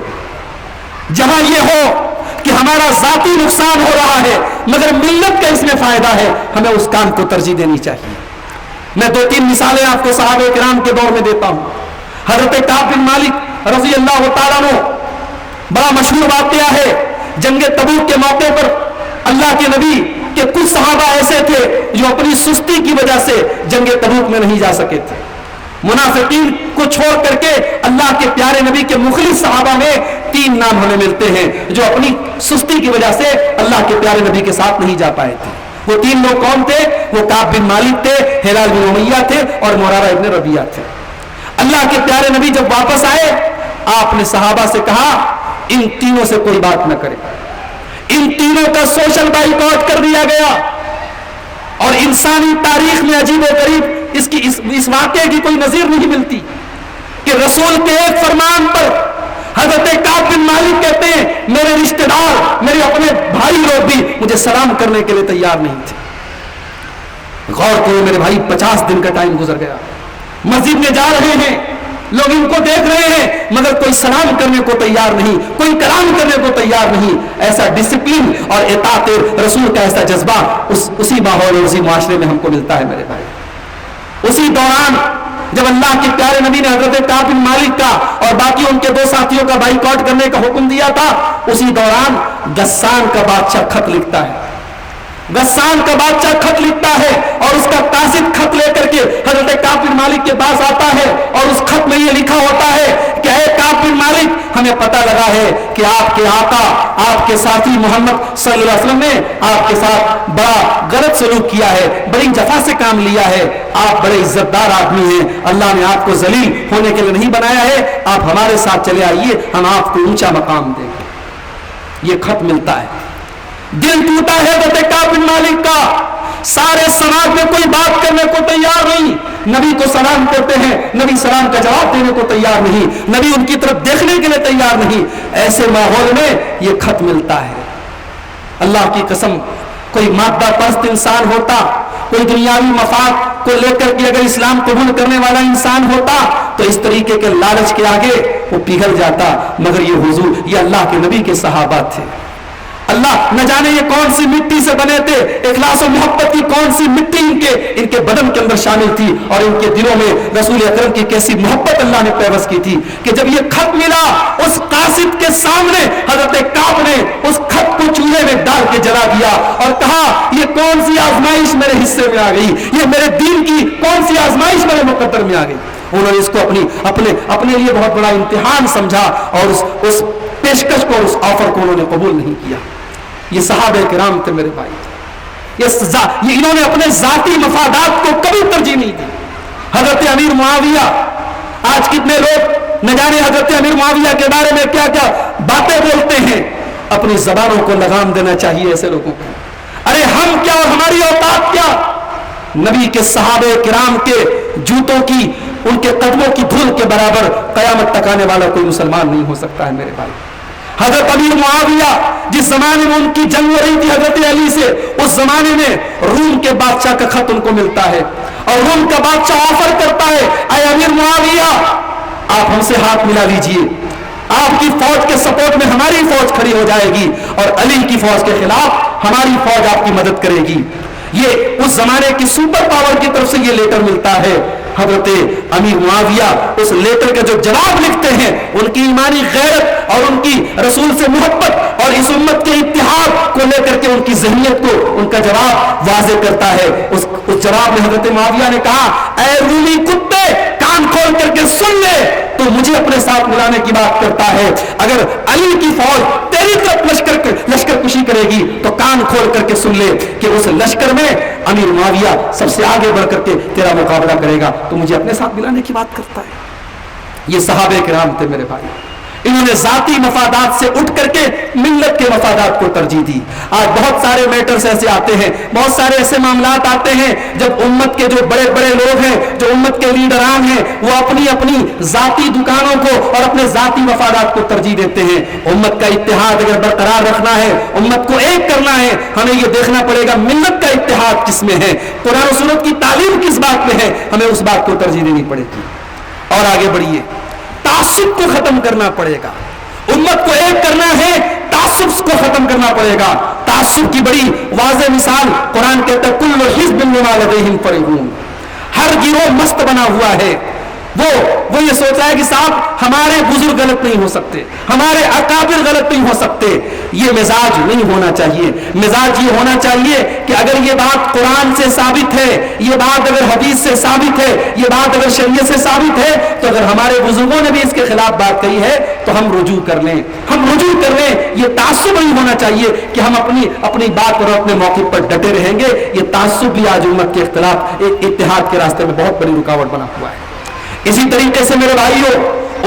جہاں یہ ہو کہ ہمارا ذاتی نقصان ہو رہا ہے مگر ملت کا اس میں فائدہ ہے، ہمیں اس کام کو ترجیح دینی چاہیے. میں 2-3 مثالیں آپ کو صحابہ کرام کے دور میں دیتا ہوں. حضرت کعب بن مالک رضی اللہ تعالیٰ عنہ، بڑا مشہور واقعہ ہے. جنگ تبوک کے موقع پر اللہ کے نبی کے کچھ صحابہ ایسے تھے جو اپنی سستی کی وجہ سے جنگ تبوک میں نہیں جا سکے تھے. منافقین کو چھوڑ کر کے اللہ کے پیارے نبی کے مخلص صحابہ میں 3 نام ہمیں ملتے ہیں جو اپنی سستی کی وجہ سے اللہ کے پیارے نبی کے ساتھ نہیں جا پائے تھے. وہ 3 لوگ کون تھے؟ وہ کعب بن مالک تھے، ہلال بن امیہ تھے اور مرارہ ابن ربیعہ تھے. اللہ کے پیارے نبی جب واپس آئے آپ نے صحابہ سے کہا ان تینوں سے کوئی بات نہ کرے. ان تینوں کا سوشل بائیکاٹ کر دیا گیا اور انسانی تاریخ میں عجیب و غریب اس واقعے کی کوئی نظیر نہیں ملتی کہ رسول کے ایک فرمان پر حضرت کعب بن مالک کہتے ہیں میرے رشتہ دار، میرے اپنے بھائی لوگ بھی مجھے سلام کرنے کے لیے تیار نہیں تھے. غور کرو میرے بھائی، 50 دن کا ٹائم گزر گیا، مسجد میں جا رہے ہیں، لوگ ان کو دیکھ رہے ہیں مگر کوئی سلام کرنے کو تیار نہیں، کوئی کلام کرنے کو تیار نہیں. ایسا ڈسپلن اور اطاعت رسول کا ایسا جذبہ اسی ماحول اور اسی معاشرے میں ہم کو ملتا ہے میرے بھائی. اسی دوران جب اللہ کے پیارے نبی نے حضرت کعب بن مالک کا اور باقی ان کے 2 ساتھیوں کا بائیکاٹ کرنے کا حکم دیا تھا، اسی دوران غسان کا بادشاہ خط لکھتا ہے. غسان کا بادشاہ خط لکھتا ہے اور اس کا قاصد خط لے کر کے حضرت کعب بن مالک کے پاس آتا ہے اور اس خط میں یہ لکھا ہوتا ہے کہ اے کعب بن مالک، ہمیں پتہ لگا ہے کہ آپ کے آقا، آپ کے ساتھی محمد صلی اللہ علیہ وسلم نے آپ کے ساتھ بڑا غلط سلوک کیا ہے، بڑی جفا سے کام لیا ہے. آپ بڑے عزت دار آدمی ہیں، اللہ نے آپ کو ذلیل ہونے کے لیے نہیں بنایا ہے، آپ ہمارے ساتھ چلے آئیے، ہم آپ کو اونچا مقام دیں گے. یہ خط ملتا ہے. دل ٹوٹا ہے حضرت کعب بن مالک کا. سارے سماج میں کوئی بات کرنے کو تیار نہیں. نبی کو سلام کرتے ہیں، نبی سلام کا جواب دینے کو تیار نہیں، نبی ان کی طرف دیکھنے کے لیے تیار نہیں. ایسے ماحول میں یہ خط ملتا ہے. اللہ کی قسم، کوئی مادہ پرست انسان ہوتا، کوئی دنیاوی مفاد کو لے کر کے اگر اسلام قبول کرنے والا انسان ہوتا تو اس طریقے کے لالچ کے آگے وہ پگھل جاتا. مگر یہ حضور، یہ اللہ کے نبی کے صحابہ تھے. اللہ نہ جانے یہ کون سی مٹی سے بنے تھے، اخلاص و محبت کی کون سی مٹی ان کے بدن کے اندر شامل تھی اور ان کے دلوں میں رسول اکرم کی کیسی محبت اللہ نے پیوست کی تھی کہ جب یہ خط ملا اس قاصد کے سامنے حضرت کعب نے اس خط کو چولہے میں ڈال کے جلا دیا اور کہا یہ کون سی آزمائش میرے حصے میں آ گئی، یہ میرے دین کی کون سی آزمائش میرے مقدر میں آ گئی. انہوں نے اس کو اپنے لیے بہت بڑا امتحان سمجھا اور اس پیشکش کو، اس آفر کو انہوں نے قبول نہیں کیا. یہ صحابہ کرام تھے میرے بھائی. یہ انہوں نے اپنے ذاتی مفادات کو کبھی ترجیح نہیں دی. حضرت امیر معاویہ، آج کتنے لوگ نہ جانے حضرت امیر معاویہ کے بارے میں کیا کیا باتیں بولتے ہیں. اپنی زبانوں کو لگام دینا چاہیے ایسے لوگوں کو. ارے ہم کیا اور ہماری اوقات کیا؟ نبی کے صحابہ کرام کے جوتوں کی، ان کے قدموں کی دھول کے برابر قیامت تک آنے والا کوئی مسلمان نہیں ہو سکتا ہے میرے بھائی. حضرت امیر معاویہ جس زمانے میں ان کی جنگ ہو رہی تھی حضرت علی سے، اس زمانے میں روم کے بادشاہ کا خط ان کو ملتا ہے اور روم کا بادشاہ آفر کرتا ہے اے امیر معاویہ آپ ہم سے ہاتھ ملا لیجئے، آپ کی فوج کے سپورٹ میں ہماری فوج کھڑی ہو جائے گی اور علی کی فوج کے خلاف ہماری فوج آپ کی مدد کرے گی. یہ اس زمانے کی سپر پاور کی طرف سے یہ لیٹر ملتا ہے. حضرت امیر معاویہ اس لیٹر کا جو جواب لکھتے ہیں، ان کی ایمانی غیرت اور ان کی رسول سے محبت اور اس امت کے اتحاد کو لے کر کے ان کی ذہنیت کو ان کا جواب واضح کرتا ہے. اس جواب میں حضرت معاویہ نے کہا اے رومی کتے، کان کھول کر کے سن لے، تو مجھے اپنے ساتھ ملانے کی بات کرتا ہے. اگر علی کی فوج تیری طرف لشکر کشی کرے گی تو کان کھول کر کے سن لے کہ اس لشکر میں امیر معاویہ سب سے آگے بڑھ کر کے تیرا مقابلہ کرے گا، تو مجھے اپنے ساتھ ملانے کی بات کرتا ہے. یہ صحابہ کرام تھے میرے بھائی. انہوں نے ذاتی مفادات سے اٹھ کر کے ملت کے مفادات کو ترجیح دی. آج بہت سارے میٹرز ایسے آتے ہیں, بہت سارے ایسے معاملات آتے ہیں جب امت کے جو بڑے بڑے لوگ ہیں, جو امت کے لیڈران ہیں, وہ اپنی اپنی ذاتی دکانوں کو اور اپنے ذاتی مفادات کو ترجیح دیتے ہیں. امت کا اتحاد اگر برقرار رکھنا ہے, امت کو ایک کرنا ہے, ہمیں یہ دیکھنا پڑے گا ملت کا اتحاد کس میں ہے, قرآن و سنت کی تعلیم کس بات میں ہے, ہمیں اس بات کو ترجیح دینی پڑے گی. اور آگے بڑھیے, تعصب کو ختم کرنا پڑے گا. امت کو ایک کرنا ہے, تعصب کو ختم کرنا پڑے گا. تعصب کی بڑی واضح مثال قرآن کہتا ہے کل حزب بما لدیہم فرحون. ہر گروہ مست بنا ہوا ہے, وہ یہ سوچ رہا ہے کہ صاحب ہمارے بزرگ غلط نہیں ہو سکتے, ہمارے اکابر غلط نہیں ہو سکتے. یہ مزاج نہیں ہونا چاہیے. مزاج یہ ہونا چاہیے کہ اگر یہ بات قرآن سے ثابت ہے, یہ بات اگر حدیث سے ثابت ہے, یہ بات اگر شریعت سے ثابت ہے, تو اگر ہمارے بزرگوں نے بھی اس کے خلاف بات کہی ہے تو ہم رجوع کر لیں, ہم رجوع کر لیں. یہ تعصب نہیں ہونا چاہیے کہ ہم اپنی بات اور اپنے موقف پر ڈٹے رہیں گے. یہ تعصب بھی آج امت کے اختلاف اتحاد کے راستے میں بہت بڑی رکاوٹ بنا ہوا ہے. اسی طریقے سے میرے بھائیوں,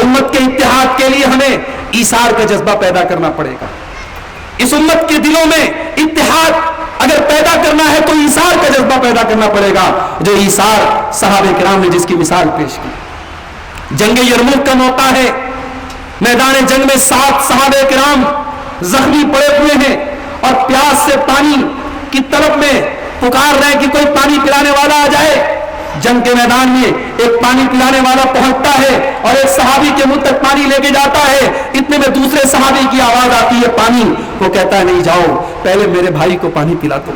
امت کے اتحاد کے لیے ہمیں ایثار کا جذبہ پیدا کرنا پڑے گا. اس امت کے دلوں میں اتحاد اگر پیدا کرنا ہے تو ایثار کا جذبہ پیدا کرنا پڑے گا, جو ایثار صحابہ کرام نے جس کی مثال پیش کی. جنگ یرموک کا موقع ہے, میدان جنگ میں 7 صحابہ کرام زخمی پڑے ہوئے ہیں اور پیاس سے پانی کی طلب میں پکار رہے ہیں کہ کوئی پانی پلانے والا آ جائے. جنگ کے میدان میں ایک پانی پلانے والا پہنچتا ہے اور ایک صحابی کے منہ تک پانی لے کے جاتا ہے. اتنے میں دوسرے صحابی کی آواز آتی ہے پانی. وہ کہتا ہے نہیں جاؤ, پہلے میرے بھائی کو پانی پلا دو.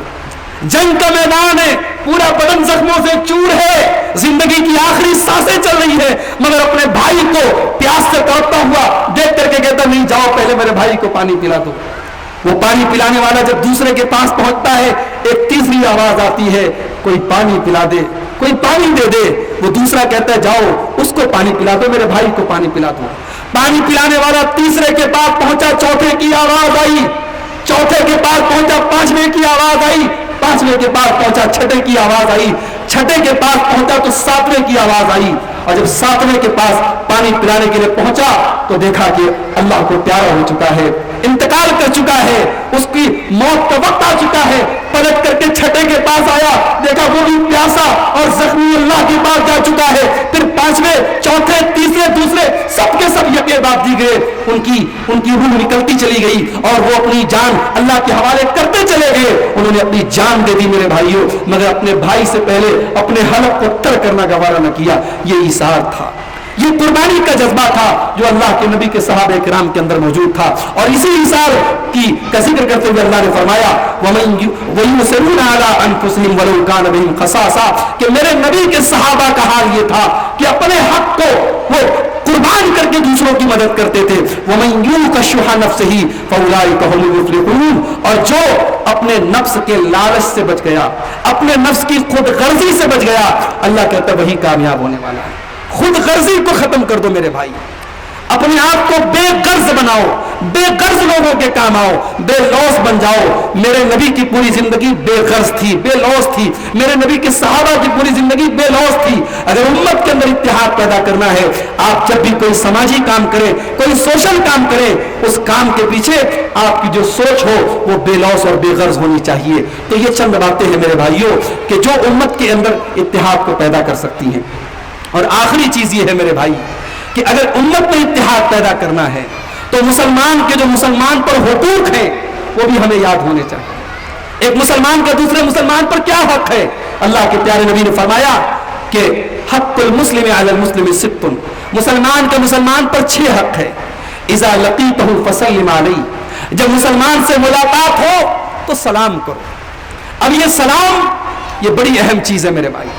جنگ کا میدان ہے, پورا بدن زخموں سے چور ہے, زندگی کی آخری سانسیں چل رہی ہے, مگر اپنے بھائی کو پیاس سے تڑپتا ہوا دیکھ کر کے کہتا نہیں جاؤ, پہلے میرے بھائی کو پانی پلا دو. وہ پانی پلانے والا جب دوسرے کے پاس پہنچتا ہے, ایک تیسری آواز آتی ہے کوئی پانی پلا دے, کوئی پانی دے دے. وہ دوسرا کہتا ہے جاؤ اس کو پانی پلا دو, میرے بھائی کو پانی پلا دو. پانی پلانے والا تیسرے کے پاس پہنچا, چوتھے کی آواز آئی, چوتھے کے پاس پہنچا, 5ویں کی آواز آئی, 5ویں کے پاس پہنچا, 6ٹھے کی آواز آئی, 6ٹھے کے پاس پہنچا تو 7ویں کی آواز آئی. اور جب 7ویں کے پاس پانی پلانے کے لیے پہنچا تو دیکھا کہ اللہ کو پیارا ہو چکا ہے, انتقال کر چکا ہے, اس کی موت کا وقت آ چکا ہے. پلٹ کر کے 6ٹھے کے پاس آیا, دیکھا وہ بھی پیاسا اور زخمی اللہ کے پاس جا چکا ہے. پھر 5ویں, چوتھے, تیسرے, دوسرے سب کے سب یکے بعد دی گئے. ان کی روح نکلتی چلی گئی اور وہ اپنی جان اللہ کے حوالے کرتے چلے گئے. انہوں نے اپنی جان دے دی میرے بھائیوں, مگر اپنے بھائی سے پہلے اپنے حلق کو تر کرنا گوارا نہ کیا. یہ ایثار تھا, یہ قربانی کا جذبہ تھا جو اللہ کے نبی کے صحابہ کرام کے اندر موجود تھا. اور اسی ایثار کا ذکر کرتے ہوئے اللہ نے فرمایا وَيُؤْثِرُونَ عَلَىٰ أَنفُسِهِمْ وَلَوْ كَانَ بِهِمْ خَصَاصَةٌ, کہ میرے نبی کے صحابہ کا حال یہ تھا کہ اپنے حق کو وہ قربان کر کے دوسروں کی مدد کرتے تھے. وَمَن يُوقَ شُحَّ نَفْسِهِ فَأُولَٰئِكَ هُمُ الْمُفْلِحُونَ, اور جو اپنے نفس کے لالچ سے بچ گیا, اپنے نفس کی خود غرضی سے بچ گیا, اللہ کہتا ہے وہی کامیاب ہونے والا ہے. خود غرضی کو ختم کر دو میرے بھائی, اپنے آپ کو بے غرض بناؤ, بے غرض لوگوں کے کام آؤ, بے لوث بن جاؤ. میرے نبی کی پوری زندگی بے غرض تھی, بے لوث تھی. میرے نبی کے صحابہ کی پوری زندگی بے لوث تھی. اگر امت کے اندر اتحاد پیدا کرنا ہے, آپ جب بھی کوئی سماجی کام کریں, کوئی سوشل کام کریں, اس کام کے پیچھے آپ کی جو سوچ ہو وہ بے لوث اور بے غرض ہونی چاہیے. تو یہ چند باتیں ہیں میرے بھائیوں کہ جو امت کے اندر اتحاد کو پیدا کر سکتی ہیں. اور آخری چیز یہ ہے میرے بھائی کہ اگر امت میں اتحاد پیدا کرنا ہے تو مسلمان کے جو مسلمان پر حقوق ہیں وہ بھی ہمیں یاد ہونے چاہیے. ایک مسلمان کا دوسرے مسلمان پر کیا حق ہے؟ اللہ کے پیارے نبی نے فرمایا کہ حق المسلم علی المسلم ست, مسلمان کا مسلمان پر 6 حق ہے. اذا لقیتہ فسلم علیہ, جب مسلمان سے ملاقات ہو تو سلام کرو. اب یہ سلام یہ بڑی اہم چیز ہے میرے بھائی.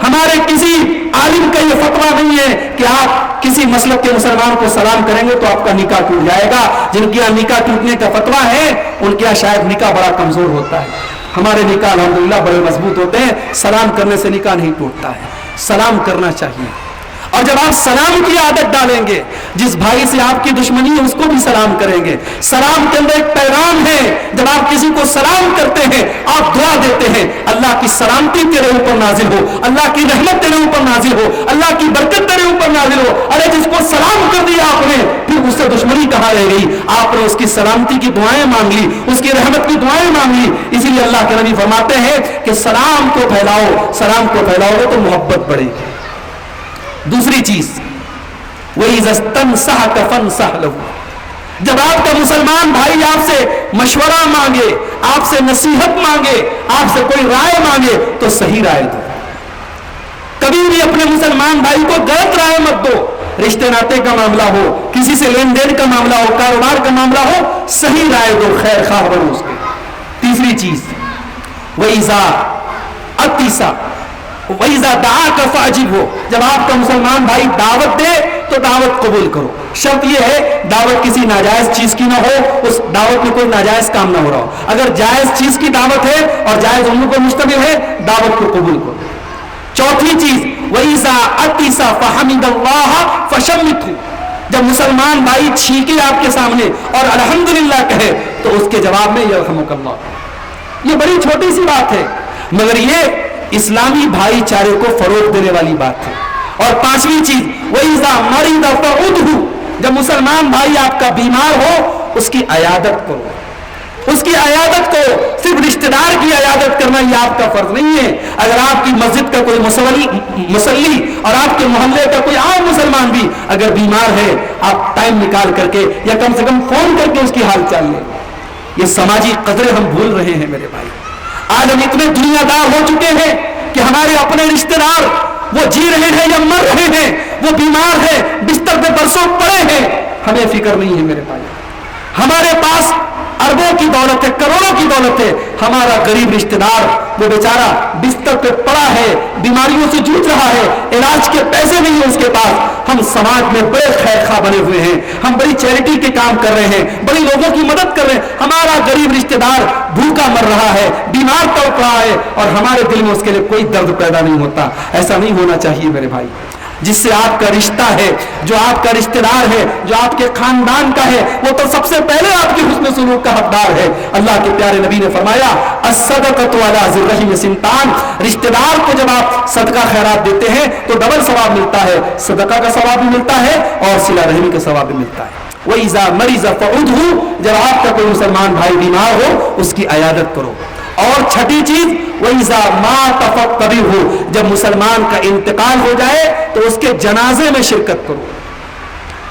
ہمارے کسی عالم کا یہ فتویٰ نہیں ہے کہ آپ کسی مسلک کے مسلمان کو سلام کریں گے تو آپ کا نکاح ٹوٹ جائے گا. جن کے یہاں نکاح ٹوٹنے کا فتویٰ ہے ان کے یہاں شاید نکاح بڑا کمزور ہوتا ہے. ہمارے نکاح الحمدللہ بڑے مضبوط ہوتے ہیں. سلام کرنے سے نکاح نہیں ٹوٹتا ہے, سلام کرنا چاہیے. اور جب آپ سلام کی عادت ڈالیں گے، جس بھائی سے آپ کی دشمنی ہے اس کو بھی سلام کریں گے۔ سلام کے اندر ایک پیغام ہے، جب آپ کسی کو سلام کرتے ہیں آپ دعا دیتے ہیں اللہ کی سلامتی تیرے اوپر نازل ہو، اللہ کی رحمت تیرے اوپر نازل ہو، اللہ کی برکت تیرے اوپر نازل ہو۔ ارے جس کو سلام کر دیا آپ نے، پھر اس سے دشمنی کہاں رہ گئی؟ آپ نے اس کی سلامتی کی دعائیں مانگ لی، اس کی رحمت کی دعائیں مانگ لی۔ اسی لیے اللہ کے نبی فرماتے ہیں کہ سلام کو پھیلاؤ، سلام کو پھیلاؤ گے تو محبت بڑھے گی۔ دوسری چیز وَإِذَا اسْتَنْصَحَكَ فَانْصَحْ لَهُ، جب آپ کا مسلمان بھائی آپ سے مشورہ مانگے، آپ سے نصیحت مانگے، آپ سے کوئی رائے مانگے تو صحیح رائے دو۔ کبھی بھی اپنے مسلمان بھائی کو غلط رائے مت دو۔ رشتے ناطے کا معاملہ ہو، کسی سے لین دین کا معاملہ ہو، کاروبار کا معاملہ ہو، صحیح رائے دو، خیر خواہ بنو اس کے۔ تیسری چیز وَإِذَا أَتِّسَ وَإِذَا دَعَاكَ فَأَجِبْهُ، جب آپ کا مسلمان بھائی دعوت دے تو دعوت قبول کرو۔ شرط یہ ہے دعوت کسی ناجائز چیز کی نہ ہو، اس دعوت میں کوئی ناجائز کام نہ ہو رہا ہو۔ اگر جائز چیز کی دعوت ہے اور جائز امور پر مشتمل ہے، دعوت کو قبول کرو۔ چوتھی چیز وَإِذَا أَتِّسَ فَحَمِدَ اللَّهَ فَشَمِّتْهُ، جب مسلمان بھائی چھینکے آپ کے سامنے اور الحمدللہ کہے تو اس کے جواب میں یرحمک اللہ۔ یہ بڑی چھوٹی سی بات ہے مگر یہ اسلامی بھائی چارے کو فروغ دینے والی بات ہے۔ اور پانچویں چیز وَإِذَا مَرِضَ فَعُدْهُ، جب مسلمان بھائی آپ کا بیمار ہو اس کی عیادت کرو۔ اس کی عیادت کو صرف رشتہ دار کی عیادت کرنا یہ آپ کا فرض نہیں ہے۔ اگر آپ کی مسجد کا کوئی مصلی اور آپ کے محلے کا کوئی عام مسلمان بھی اگر بیمار ہے، آپ ٹائم نکال کر کے یا کم سے کم فون کر کے اس کی حال چال لیں۔ یہ سماجی قدریں ہم بھول رہے ہیں میرے بھائی۔ آج ہم اتنے دنیا دار ہو چکے ہیں کہ ہمارے اپنے رشتہ دار وہ جی رہے ہیں یا مر رہے ہیں، وہ بیمار ہیں، بستر پہ برسوں پڑے ہیں، ہمیں فکر نہیں ہے میرے بھائی۔ ہمارے پاس اربوں کی دولت ہے، کروڑوں کی دولت ہے، ہمارا غریب رشتہ دار وہ بیچارہ بستر پہ پڑا ہے، بیماریوں سے جوجھ رہا ہے، علاج کے پیسے نہیں ہیں اس کے پاس۔ ہم سماج میں بڑے خیر خواہ بنے ہوئے ہیں، ہم بڑی چیریٹی کے کام کر رہے ہیں، بڑی لوگوں کی مدد کر رہے ہیں، ہمارا غریب رشتہ دار بھوکا مر رہا ہے، بیمار تڑپ رہا ہے اور ہمارے دل میں اس کے لیے کوئی درد پیدا نہیں ہوتا۔ ایسا نہیں ہونا چاہیے میرے بھائی۔ جس سے آپ کا رشتہ ہے، جو آپ کا رشتہ دار ہے، جو آپ کے خاندان کا ہے، وہ تو سب سے پہلے آپ کے حسن سلوک کا حقدار ہے۔ اللہ کے پیارے نبی نے فرمایا الصدقۃ علی ذی الرحم سنتان، رشتہ دار کو جب آپ صدقہ خیرات دیتے ہیں تو ڈبل ثواب ملتا ہے، صدقہ کا ثواب بھی ملتا ہے اور صلہ رحمی کا ثواب بھی ملتا ہے۔ وَإِذَا مَرِضَ فَعُدْهُ، جب آپ کا کوئی مسلمان بھائی بیمار ہو اس کی عیادت کرو۔ اور چھٹی چیز وَإِذَا مَاتَ فَاتَّبِعْهُ، جب مسلمان کا انتقال ہو جائے تو اس کے جنازے میں شرکت کرو۔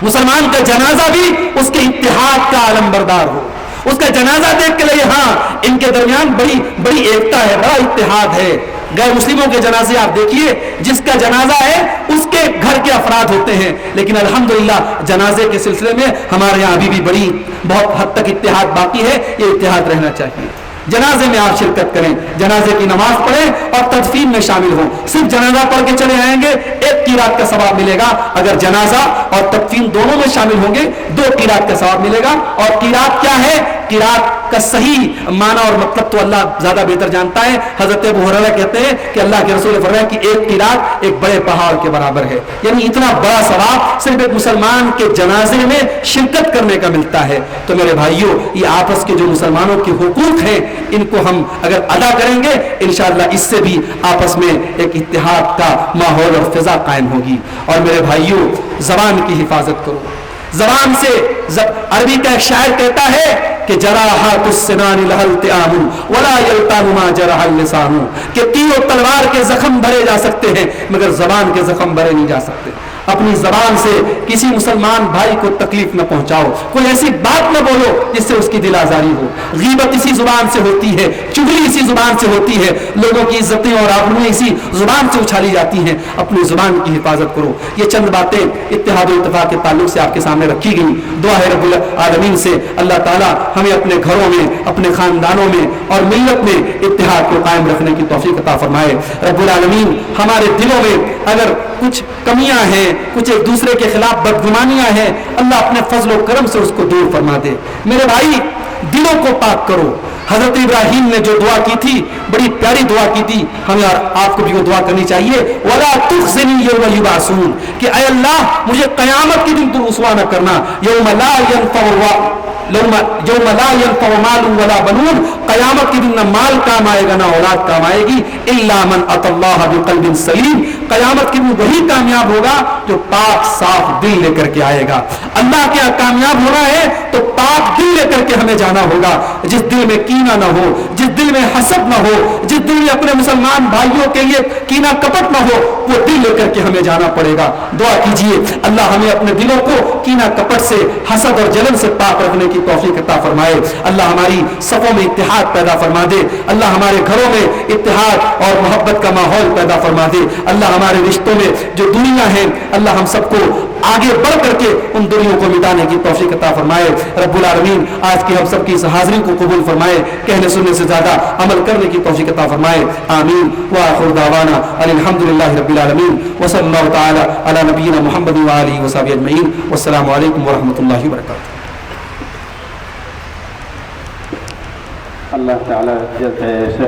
مسلمان کا جنازہ بھی اس کے اتحاد کا علمبردار ہو، اس کا جنازہ دیکھ کے لئے ہاں ان کے درمیان بڑی ایکتا ہے، بڑا اتحاد ہے۔ غیر مسلموں کے جنازے آپ دیکھیے، جس کا جنازہ ہے اس کے گھر کے افراد ہوتے ہیں، لیکن الحمدللہ جنازے کے سلسلے میں ہمارے یہاں ابھی بھی بہت حد تک اتحاد باقی ہے۔ یہ اتحاد رہنا چاہیے۔ جنازے میں آپ شرکت کریں، جنازے کی نماز پڑھیں اور تدفین میں شامل ہوں۔ صرف جنازہ پڑھ کے چلے آئیں گے 1 قرات کا ثواب ملے گا، اگر جنازہ اور تدفین دونوں میں شامل ہوں گے 2 قرات کا ثواب ملے گا۔ اور قرات کیا ہے؟ قرات کا صحیح معنی اور مطلب تو اللہ زیادہ بہتر جانتا ہے۔ حضرت ابو ہریرہ کہتے ہیں کہ اللہ کے رسول نے فرمایا کہ 1 قرات ایک بڑے پہاڑ کے برابر ہے، یعنی اتنا بڑا ثواب صرف ایک مسلمان کے جنازے میں شرکت کرنے کا ملتا ہے۔ تو میرے بھائیوں، یہ آپس کے جو مسلمانوں کے حقوق ہیں ان کو ہم اگر ادا کریں گے انشاءاللہ اس سے بھی آپس میں ایک اتحاد کا ماحول اور فضا قائم ہوگی۔ اور میرے بھائیوں، زبان کی حفاظت کرو۔ زبان سے عربی کا ایک شاعر کہتا ہے کہ جراحات السنان لها التئام ولا يلتام ما جرح اللسان، کہ تیر و تلوار کے زخم بھرے جا سکتے ہیں مگر زبان کے زخم بھرے نہیں جا سکتے۔ اپنی زبان سے کسی مسلمان بھائی کو تکلیف نہ پہنچاؤ، کوئی ایسی بات نہ بولو جس سے اس کی دل آزاری ہو۔ غیبت اسی زبان سے ہوتی ہے، چغلی اسی زبان سے ہوتی ہے، لوگوں کی عزتیں اور آبروئیں اسی زبان سے اچھالی جاتی ہیں۔ اپنی زبان کی حفاظت کرو۔ یہ چند باتیں اتحاد و اتفاق کے تعلق سے آپ کے سامنے رکھی گئی۔ دعا ہے رب العالمین سے اللہ تعالیٰ ہمیں اپنے گھروں میں، اپنے خاندانوں میں اور ملت میں اتحاد کو قائم رکھنے کی توفیق عطا فرمائے۔ رب العالمین ہمارے دلوں میں اگر کچھ کمیاں ہیں، کچھ ایک دوسرے کے خلاف بدگمانیاں ہیں، اللہ اپنے فضل و کرم سے اس کو دور فرما دے۔ میرے بھائی، دلوں کو پاک کرو، حضرت ابراہیم نے جو دعا کی تھی بڑی پیاری دعا کی تھی, ہمیں اور آپ کو بھی وہ دعا کرنی چاہیے. وَلَا تُخْزِنِي يَوْمَ يُبْعَثُونَ, کہ اے اللہ مجھے قیامت کے دن تو رسوا نہ کرنا. یوم لا ينفع مال ولا بنون, قیامت کے دن نہ مال کام آئے گا نہ اولاد کام آئے گی. الا من اتى الله بقلب سلیم, قیامت کے دن وہی کامیاب ہوگا جو پاک صاف دل لے کر کے آئے گا. اللہ کے کامیاب ہونا ہے تو پاک دل لے کر کے ہمیں جانا ہوگا. جس دل میں کینہ نہ ہو, جس دل میں حسد نہ ہو, جس دل میں اپنے مسلمان بھائیوں کے لیے کینہ کپٹ نہ ہو, وہ دل لے کر کے ہمیں جانا پڑے گا. دعا کیجئے اللہ ہمیں اپنے دلوں کو کینہ کپٹ سے, حسد اور جلن سے پاک رکھنے کی توفیق عطا فرمائے. اللہ ہماری صفوں میں اتحاد پیدا فرما دے. اللہ ہمارے گھروں میں اتحاد اور محبت کا ماحول پیدا فرما دے. اللہ ہمارے رشتوں میں جو دنیا ہے اللہ ہم سب کو آگے بڑھ کر کے ان دنیوں کو مٹانے کی توفیق عطا فرمائے. رب العالمین آج کی ہم سب کی اس حاضری کو قبول فرمائے, کہنے سننے سے زیادہ عمل کرنے کی توفیق عطا فرمائے. آمین. وآخر دعوانا الحمدللہ رب العالمین وصلی اللہ تعالی علی نبینا محمد وآلہ وصحبہ اجمعین. والسلام علیکم ورحمۃ اللہ وبرکاتہ. اللہ تعالی جلد ہے